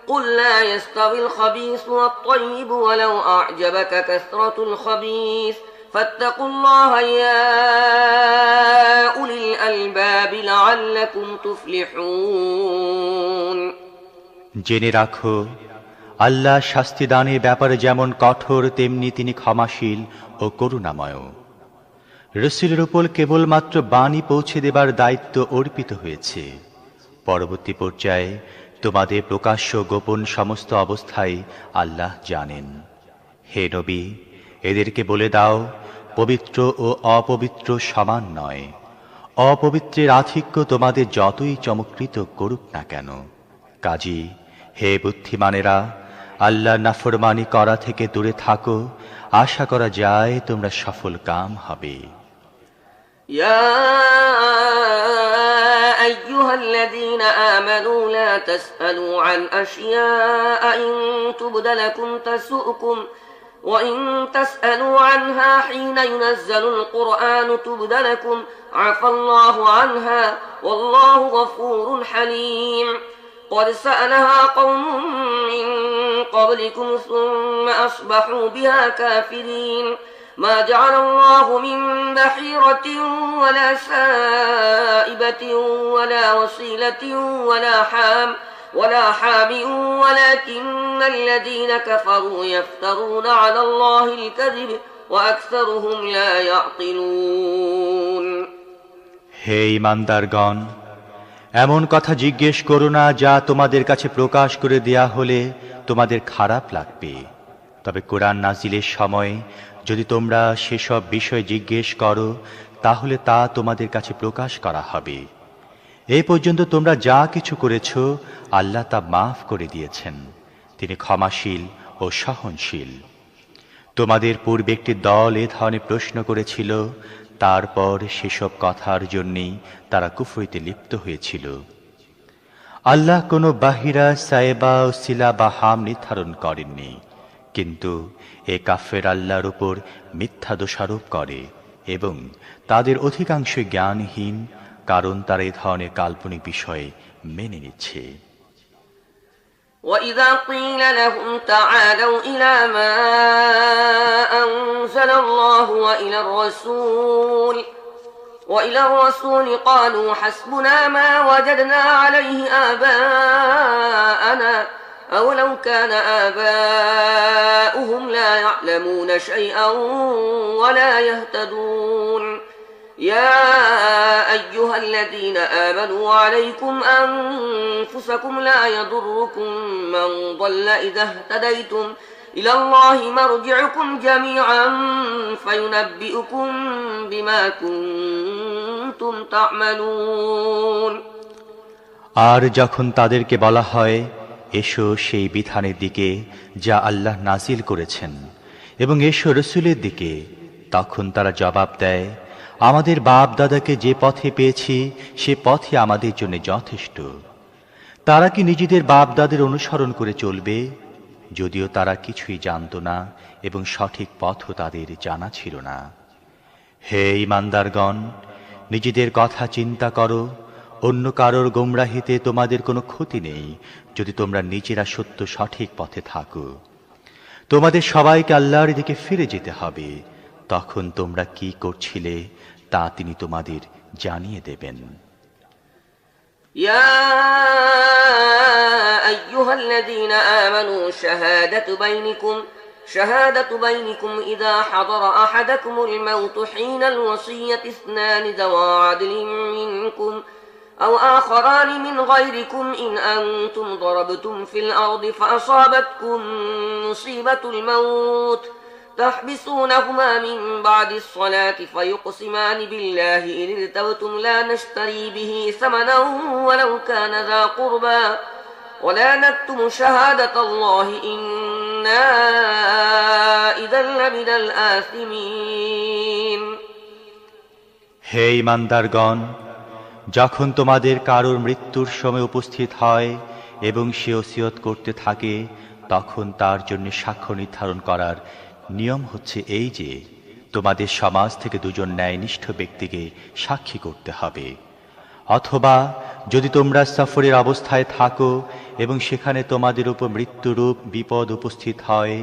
Speaker 2: قل لا يستوي الخبيث والطيب ولو أعجبك كثرة الخبيث فاتقوا الله يا أولي الألباب لعلكم تفلحون।
Speaker 4: জেনে রাখো আল্লাহ শাস্তি দানের ব্যাপারে যেমন কঠোর তেমনি তিনি ক্ষমাশীল ও করুণাময়। রাসূলের উপর কেবলমাত্র বাণী পৌঁছে দেবার দায়িত্ব অর্পিত হয়েছে। পরবর্তী পর্যায়ে তোমাদের প্রকাশ্য গোপন সমস্ত অবস্থায় আল্লাহ জানেন। হে নবী, এদেরকে বলে দাও, পবিত্র ও অপবিত্র সমান নয়। অপবিত্রের আধিক্য তোমাদের যতই চমৎকৃত করুক না কেন। কাজী হে বুদ্ধিমানেরা, আল্লাহ নাফরমানি করা থেকে দূরে থাকো, আশা করা যায় তোমরা সফল কাম হবে।
Speaker 2: يا أيها الذين آمنوا لا تسألوا عن أشياء إن تبد لكم تسؤكم وإن تسألوا عنها حين ينزل القرآن تبد لكم عفى الله عنها والله غفور حليم قد سألها قوم من قبلكم ثم أصبحوا بها كافرين ما جعل الله من بحيرة ولا سائبة ولا وصيلة ولا حام ولكن الذين كفروا يفترون على الله الكذب وأكثرهم لا يعقلون।
Speaker 4: হে ঈমানদারগণ, এমন কথা জিজ্ঞেস করো না যা তোমাদের কাছে প্রকাশ করে দেয়া হলে তোমাদের খারাপ লাগবে। তবে কোরআন নাজিলের সময় যদি তোমরা সেসব বিষয় জিজ্ঞেস করো তাহলে তা তোমাদের কাছে প্রকাশ করা হবে। এই পর্যন্ত তোমরা যা কিছু করেছ আল্লাহ তা মাফ করে দিয়েছেন, তিনি ক্ষমাশীল ও সহনশীল। তোমাদের পূর্বে একটি দল এ ধরনের প্রশ্ন করেছিল, তারপর সেসব কথার জন্যই তারা কুফরিতে লিপ্ত হয়েছিল। আল্লাহ কোনো বাহিরা সায়েবা ও সিলা বা হাম নির্ধারণ করেননি, কিন্তু এ কাফের আল্লাহর উপর মিথ্যা দোষারোপ করে এবং তাদের অধিকাংশ জ্ঞানহীন, কারণ তারা এ ধরনের কাল্পনিক বিষয়ে মেনে নিচ্ছে।
Speaker 2: وَإِذَا قِيلَ لَهُمْ تَعَالَوْا إِلَى مَا أَنزَلَ اللَّهُ وَإِلَى الرَّسُولِ قَالُوا حَسْبُنَا مَا وَجَدْنَا عَلَيْهِ آبَاءَنَا أَوَلَوْ كَانَ آبَاؤُهُمْ لَا يَعْلَمُونَ شَيْئًا وَلَا يَهْتَدُونَ يَا أَيُّهَا الَّذِينَ آمَنُوا عَلَيْكُمْ أَنفُسَكُمْ لَا يَضُرُّكُمْ مَنْ ضَلَّ إِذَا اهْتَدَيْتُمْ إِلَى اللَّهِ مَرْجِعُكُمْ جَمِيعًا فَيُنَبِّئُكُم بِمَا كُنتُمْ تَعْمَلُونَ।
Speaker 4: আর যখন তাদেরকে বলা হয়, এসো সেই বিধানের দিকে যা আল্লাহ নাজিল করেছেন, এবং এসো রসুলের দিকে, তখন তারা জবাব দেয়, আমাদের বাপ দাদাকে যে পথে পেয়েছি সে পথই আমাদের জন্য যথেষ্ট। তারা কি নিজেদের বাপ দাদের অনুসরণ করে চলবে, যদিও তারা কিছুই জানত না এবং সঠিক পথও তাদের জানা ছিল না? হে ঈমানদারগণ, নিজেদের কথা চিন্তা করো, অন্য কারোর গোমরাহিতে তোমাদের কোনো ক্ষতি নেই যদি তোমরা নিজেরা সত্য সঠিক পথে থাকো। তোমাদের সবাইকে আল্লাহর দিকে ফিরে যেতে হবে, তখন তোমরা কি করছিলে তা তিনি তোমাদের জানিয়ে দেবেন।
Speaker 2: يا أيها الذين آمنوا شهادة بينكم إذا حضر أحدكم الموت حين الوصية اثنان ذوى عدل منكم أو آخران من غيركم إن أنتم ضربتم في الأرض فأصابتكم مصيبة الموت تحبسونهما من بعد الصلاة فيقسمان بالله إن ارتبتم لا نشتري به ثمنا ولو كان ذا قربى ولا نكتم شهادة الله إنا إذا لمن الآثمين।
Speaker 4: হে ঈমানদারগণ, যখন তোমাদের কারোর মৃত্যুর সময় উপস্থিত হয় এবং সে ওসিয়ত করতে থাকে, তখন তার জন্য সাক্ষ্য নির্ধারণ করার নিয়ম হচ্ছে এই যে, তোমাদের সমাজ থেকে দুজন ন্যায়নিষ্ঠ ব্যক্তিকে সাক্ষী করতে হবে। অথবা যদি তোমরা সফরের অবস্থায় থাকো এবং সেখানে তোমাদের উপর মৃত্যুরূপ বিপদ উপস্থিত হয়,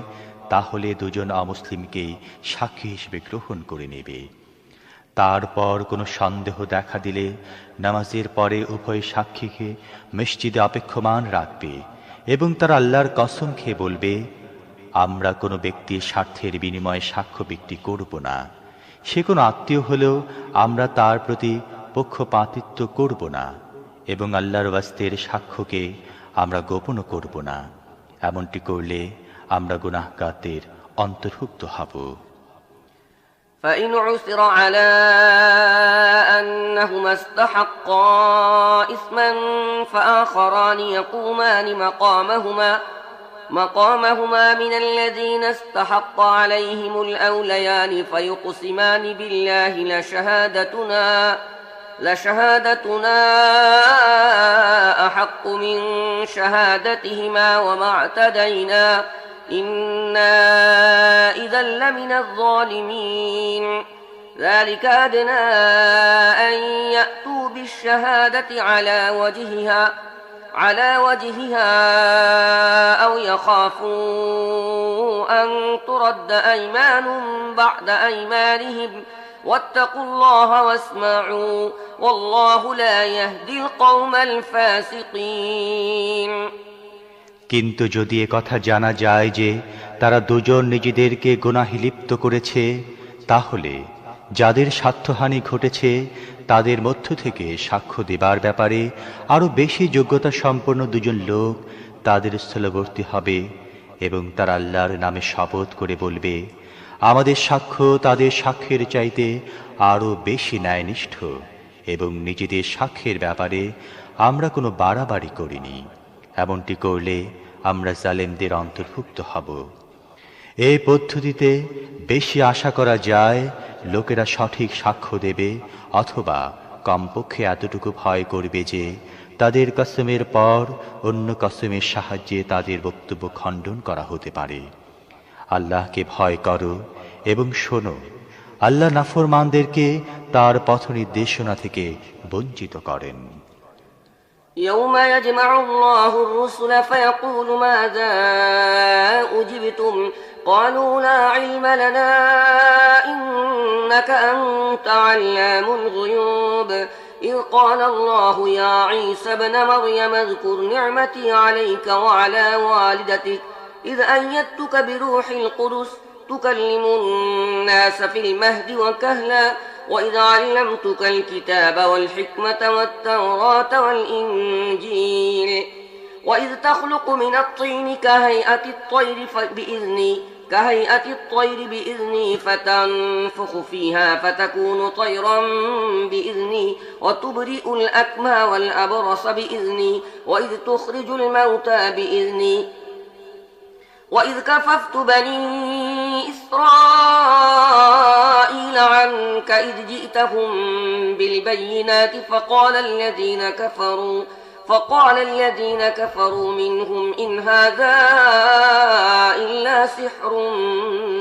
Speaker 4: তাহলে দুজন অমুসলিমকে সাক্ষী হিসেবে গ্রহণ করে নেবে। তারপর কোনো সন্দেহ দেখা দিলে নামাজের পরে উভয় সাক্ষীকে মসজিদে অপেক্ষমান রাখবে এবং তারা আল্লাহর কসম খেয়ে বলবে, আমরা কোনো ব্যক্তির স্বার্থের বিনিময়ে সাক্ষ্য বিক্রি করব না। সে কোনো আত্মীয় হলেও আমরা তার প্রতি পক্ষপাতিত্ব করব না এবং আল্লাহর ওয়াস্তের সাক্ষ্যকে আমরা গোপন করব না। এমনটি করলে আমরা গুনাহগারদের অন্তর্ভুক্ত হব।
Speaker 2: فإن عثر على أنهما استحقا إثما فآخران يقومان مقامهما من الذين استحق عليهم الأوليان فيقسمان بالله لشهادتنا أحق من شهادتهما وما اعتدينا إنا إذا لمن الظالمين ذلك أدنى أن يأتوا بالشهادة على وجهها أو يخافوا أن ترد أيمان بعد أيمانهم واتقوا الله واسمعوا والله لا يهدي القوم الفاسقين।
Speaker 4: কিন্তু যদি কথা জানা যায় যে তারা দুজন নিজেদেরকে গুনাহে লিপ্ত করেছে, তাহলে যাদের স্বার্থহানি ঘটেছে তাদের মধ্য থেকে সাক্ষ্য দেবার ব্যাপারে আরো বেশি যোগ্যতা সম্পন্ন দুজন লোক তাদের স্থলবর্তী হবে এবং তারা আল্লাহর নামে শপথ করে বলবে, আমাদের সাক্ষ্য তাদের সাক্ষ্যের চাইতে আরো বেশি ন্যায়নিষ্ঠ এবং নিজেদের সাক্ষ্যের ব্যাপারে আমরা কোনো বাড়াবাড়ি করিনি। এমনটি করলে আমরা জালেমদের অন্তর্ভুক্ত হব। এই পদ্ধতিতে বেশি আশা করা যায় লোকেরা সঠিক সাক্ষ্য দেবে, অথবা কমপক্ষে এতটুকু ভয় করবে যে তাদের কসমের পর অন্য কসমের সাহায্যে তাদের বক্তব্য খণ্ডন করা হতে পারে। আল্লাহকে ভয় করো এবং শোনো, আল্লাহ নাফরমানদেরকে তার পথ নির্দেশনা থেকে বঞ্চিত করেন।
Speaker 2: يوم يجمع الله الرسل فيقول ماذا أجبتم قالوا لا علم لنا إنك أنت علام الغيوب إذ قال الله يا عيسى ابن مريم اذكر نعمتي عليك وعلى والدتك إذ أيدتك بروح القدس تكلم الناس في المهد وكهلا وإذ علمتك الكتاب والحكمة والتوراة والإنجيل وإذ تخلق من الطين كهيئة الطير بإذني فتنفخ فيها فتكون طيرا بإذني وتبرئ الأكمى والأبرص بإذني وإذ تخرج الموتى بإذني وإذ كففت بني إسرائيل عنك إذ جئتهم بالبينات فقال الذين كفروا منهم إن هذا إلا سحر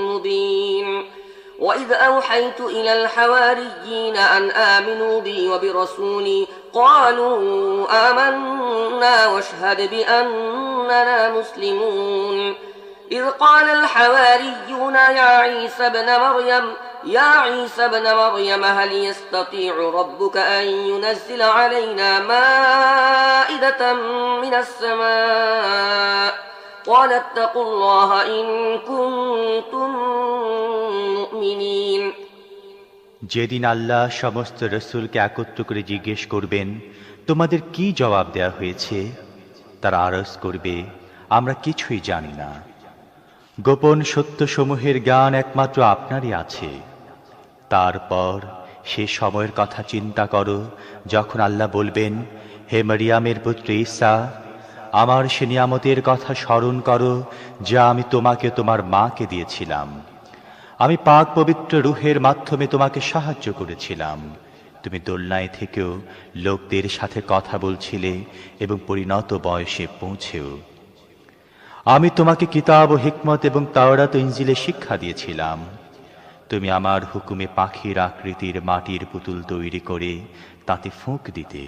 Speaker 2: مبين وإذ أوحيت إلى الحواريين أن آمنوا بي وبرسولي قالوا آمنا واشهد بأننا مسلمون إذ قال الحواريون يا عيسى ابن مريم هل يستطيع ربك أن ينزل علينا مائدة من السماء قال اتقوا الله إن كنتم مؤمنين।
Speaker 4: যেদিন আল্লাহ সমস্ত রসুলকে একত্র করে জিজ্ঞেস করবেন, তোমাদের কি জবাব দেয়া হয়েছে? তারা আরজ করবে, আমরা কিছুই জানি না। গোপন সত্যসমূহের জ্ঞান একমাত্র আপনারই আছে। তারপর সে সময়ের কথা চিন্তা করো যখন আল্লাহ বলবেন, হে মরিয়ামের পুত্র ঈসা, আমার সে নিয়ামতের কথা স্মরণ করো যা আমি তোমাকে তোমার মাকে দিয়েছিলাম। আমি পাক পবিত্র রূহের মাধ্যমে তোমাকে সাহায্য করেছিলাম। তুমি দোলনায় থেকেও লোকদের সাথে কথা বলছিলে এবং পরিণত বয়সে পৌঁছেও। আমি তোমাকে কিতাব ও হিকমত এবং তাওরাত ও ইনজিলে শিক্ষা দিয়েছিলাম। তুমি আমার হুকুমে পাখির আকৃতির মাটির পুতুল তৈরি করে তাতে ফুঁক দিতে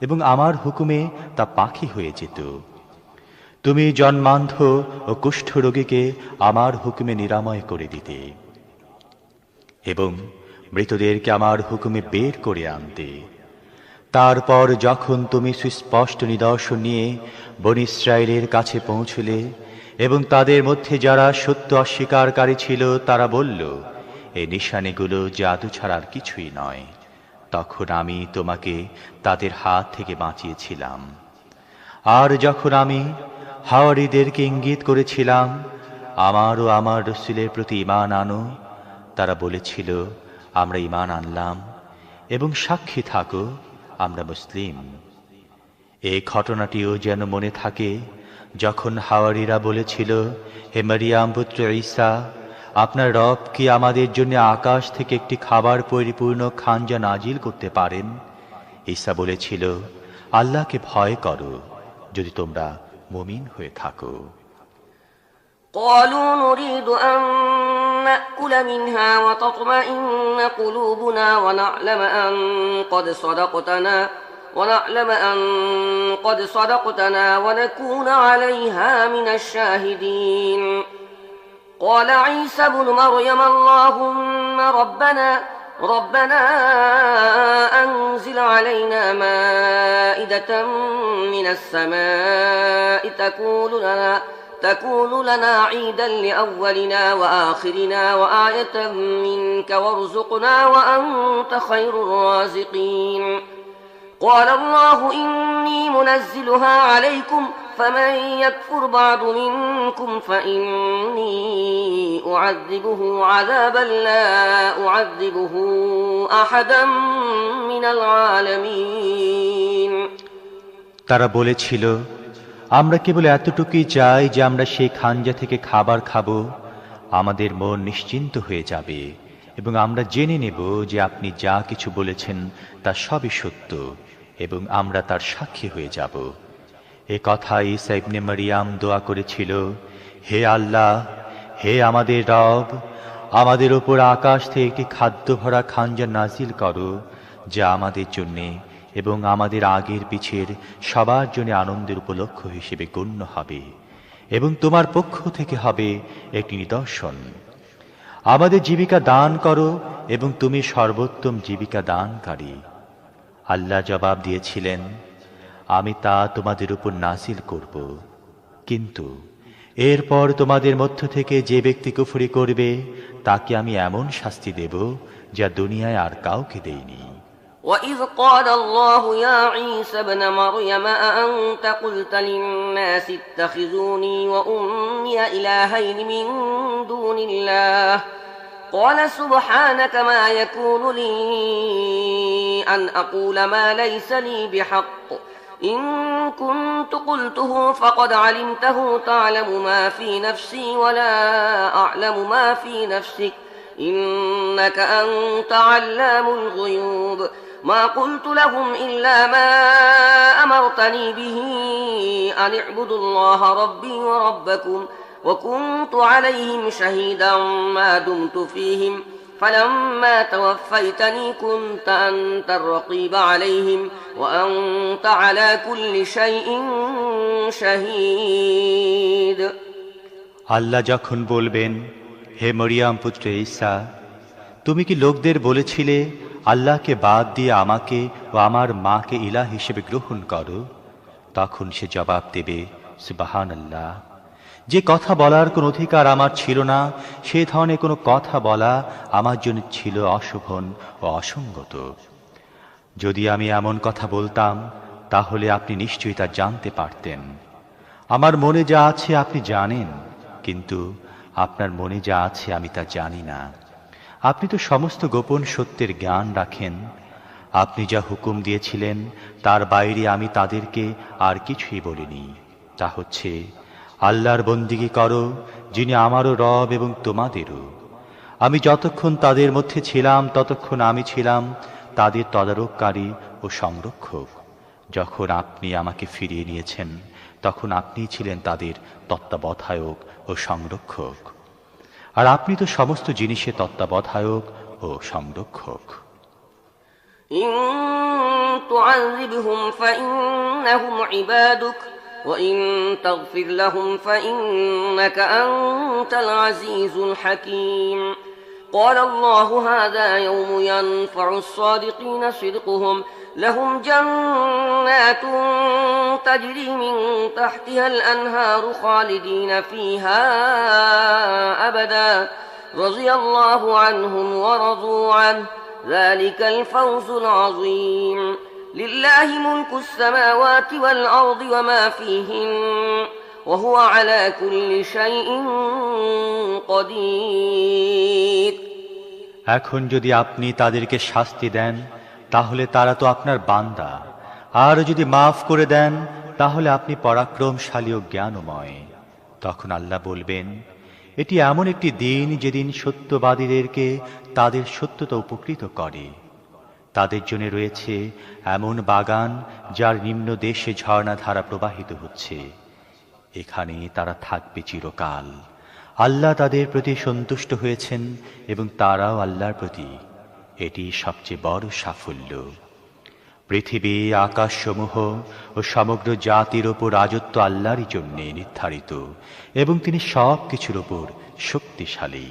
Speaker 4: এবং আমার হুকুমে তা পাখি হয়ে যেত। তুমি জন্মান্ধ ও কুষ্ঠরোগীকে আমার হুকুমে নিরাময় করে দিতে এবং মৃতদেরকে আমার হুকুমে বের করে আনতে। তারপর যখন তুমি সুস্পষ্ট নিদর্শন নিয়ে বনী ইসরায়েলের কাছে পৌঁছলে এবং তাদের মধ্যে যারা সত্য অস্বীকারী ছিল তারা বলল, এই নিশানীগুলো জাদু ছাড়ার কিছুই নয়, তখন আমি তোমাকে তাদের হাত থেকে বাঁচিয়েছিলাম। আর যখন আমি হাওয়ারীদেরকে ইঙ্গিত করেছিলাম আমার ও আমার রাসূলের প্রতি ঈমান আনো, তারা বলেছিল, আমরা ঈমান আনলাম এবং সাক্ষী থাকো আমরা মুসলিম। এই ঘটনাটিও যেন মনে থাকে যখন হাওয়ারীরা বলেছিল, হে মরিয়াম পুত্র ঈসা, আপনার রব কি আমাদের জন্য আকাশ থেকে একটি খাবার পরিপূর্ণ খানজা নাজিল করতে পারেন? ঈসা বলেছিল, আল্লাহকে ভয় করো যদি তোমরা মুমিন হয়ে থাকো।
Speaker 2: قالوا نريد أن نأكل منها وتطمئن قلوبنا ونعلم أن قد صدقتنا ونكون عليها من الشاهدين قال عيسى ابن مريم اللهم ربنا أنزل علينا مائدة من السماء تكون لنا عيدا لأولنا وآخرنا وآية منك وارزقنا وأنت خير الرازقين قال الله إني منزلها عليكم فمن يكفر بعد منكم فإني أعذبه عذابا لا أعذبه أحدا من العالمين।
Speaker 4: তারা বলেছিল, আমরা কেবল এতটুকুই চাই যে আমরা সেই খানজা থেকে খাবার খাবো, আমাদের মন নিশ্চিন্ত হয়ে যাবে এবং আমরা জেনে নেব যে আপনি যা কিছু বলেছেন তা সবই সত্য এবং আমরা তার সাক্ষী হয়ে যাব। এ কথা ঈসা ইবনে মারিয়াম দোয়া করেছিল, হে আল্লাহ, হে আমাদের রব, আমাদের উপর আকাশ থেকে একটি খাদ্য ভরা খাঞ্জা নাজিল করো, যা আমাদের জন্যে এবং আমাদের আগের পিছের সবার জন্য আনন্দের উপলক্ষ হিসেবে গণ্য হবে, এবং তোমার পক্ষ থেকে হবে একটি নিদর্শন। আমাদের জীবিকা দান করো, এবং তুমি সর্বোত্তম জীবিকা দানকারী। আল্লাহ জবাব দিয়েছিলেন, আমি তা তোমাদের উপর নাজিল করব, কিন্তু এরপর তোমাদের মধ্য থেকে যে ব্যক্তি কুফরি করবে তাকে আমি এমন শাস্তি দেব যা দুনিয়ায় আর কাউকে দেইনি।
Speaker 2: وَإِذْ قَالَ اللَّهُ يَا عِيسَى ابْنَ مَرْيَمَ أَأَنْتَ قُلْتَ لِلنَّاسِ اتَّخِذُونِي وَأُمِّيَ إِلَٰهَيْنِ مِن دُونِ اللَّهِ قَالَ سُبْحَانَكَ مَا يَكُونُ لِي أَنْ أَقُولَ مَا لَيْسَ لِي بِحَقٍّ إِن كُنتُ قُلْتُهُ فَقَدْ عَلِمْتَهُ تَعْلَمُ مَا فِي نَفْسِي وَلَا أَعْلَمُ مَا فِي نَفْسِكَ إنك أنت علام الغيوب ما قلت لهم إلا ما أمرتني به أن اعبدوا الله ربي وربكم وكنت عليهم شهيدا ما دمت فيهم فلما توفيتني كنت أنت الرقيب عليهم وأنت على كل شيء شهيد
Speaker 4: আল্লাহ যখন বলবেন, হে মরিয়াম পুত্র ঈসা, তুমি কি লোকদের বলেছিলে আল্লাহকে বাদ দিয়ে আমাকে ও আমার মাকে ইলাহ হিসেবে গ্রহণ করো? তখন সে জবাব দেবে, সুবহানাল্লাহ, যে কথা বলার কোনো অধিকার আমার ছিল না, সে ধরনের কোনো কথা বলা আমার জন্য ছিল অশোভন ও অসঙ্গত। যদি আমি এমন কথা বলতাম তাহলে আপনি নিশ্চয়ই তা জানতে পারতেন। আমার মনে যা আছে আপনি জানেন, কিন্তু আপনার মনে যা আছে আমি তা জানি না। আপনি তো সমস্ত গোপন সত্যের জ্ঞান রাখেন। আপনি যা হুকুম দিয়েছিলেন তার বাইরে আমি তাদেরকে আর কিছুই বলিনি। তা হচ্ছে, আল্লাহর বন্দিগি করো, যিনি আমারও রব এবং তোমাদেরও। আমি যতক্ষণ তাদের মধ্যে ছিলাম ততক্ষণ আমি ছিলাম তাদের তদারককারী ও সংরক্ষক। যখন আপনি আমাকে ফিরিয়ে নিয়েছেন তখন আপনিই ছিলেন তাদের তত্ত্বাবধায়ক ও সংরক্ষক। আর আপনি তো সমস্ত জিনিসের তত্ত্বাবধায়ক ও সংরক্ষক।
Speaker 2: إن تعذبهم فإنهم عبادك وإن تغفر لهم فإنك أنت العزيز الحكيم قال الله هذا يوم ينفع الصادقين صدقهم لهم جنات تجري من تحتها الأنهار خالدين فيها أبدا رضي الله عنهم ورضوا عنه ذلك الفوز العظيم لله ملك السماوات والأرض وما فيهن وهو على كل شيء قدير
Speaker 4: এখন যদি আপনি তাদেরকে শাস্তি দেন তাহলে তারা তো আপনার বান্দা, আর যদি মাফ করে দেন তাহলে আপনি পরাক্রমশালী ও জ্ঞানময়। তখন আল্লাহ বলবেন, এটি এমন একটি দিন যেদিন সত্যবাদীদেরকে তাদের সত্যতা উপকৃত করে। তাদের জন্য রয়েছে এমন বাগান যার নিম্ন দেশে ঝর্ণাধারা প্রবাহিত হচ্ছে, এখানে তারা থাকবে চিরকাল। আল্লাহ তাদের প্রতি সন্তুষ্ট হয়েছেন এবং তারাও আল্লাহর প্রতি। এটি সবচেয়ে বড় সাফল্য। পৃথিবী, আকাশসমূহ ও সমগ্র জাতির ওপর রাজত্ব আল্লাহরই জন্যে নির্ধারিত এবং তিনি সব কিছুর ওপর শক্তিশালী।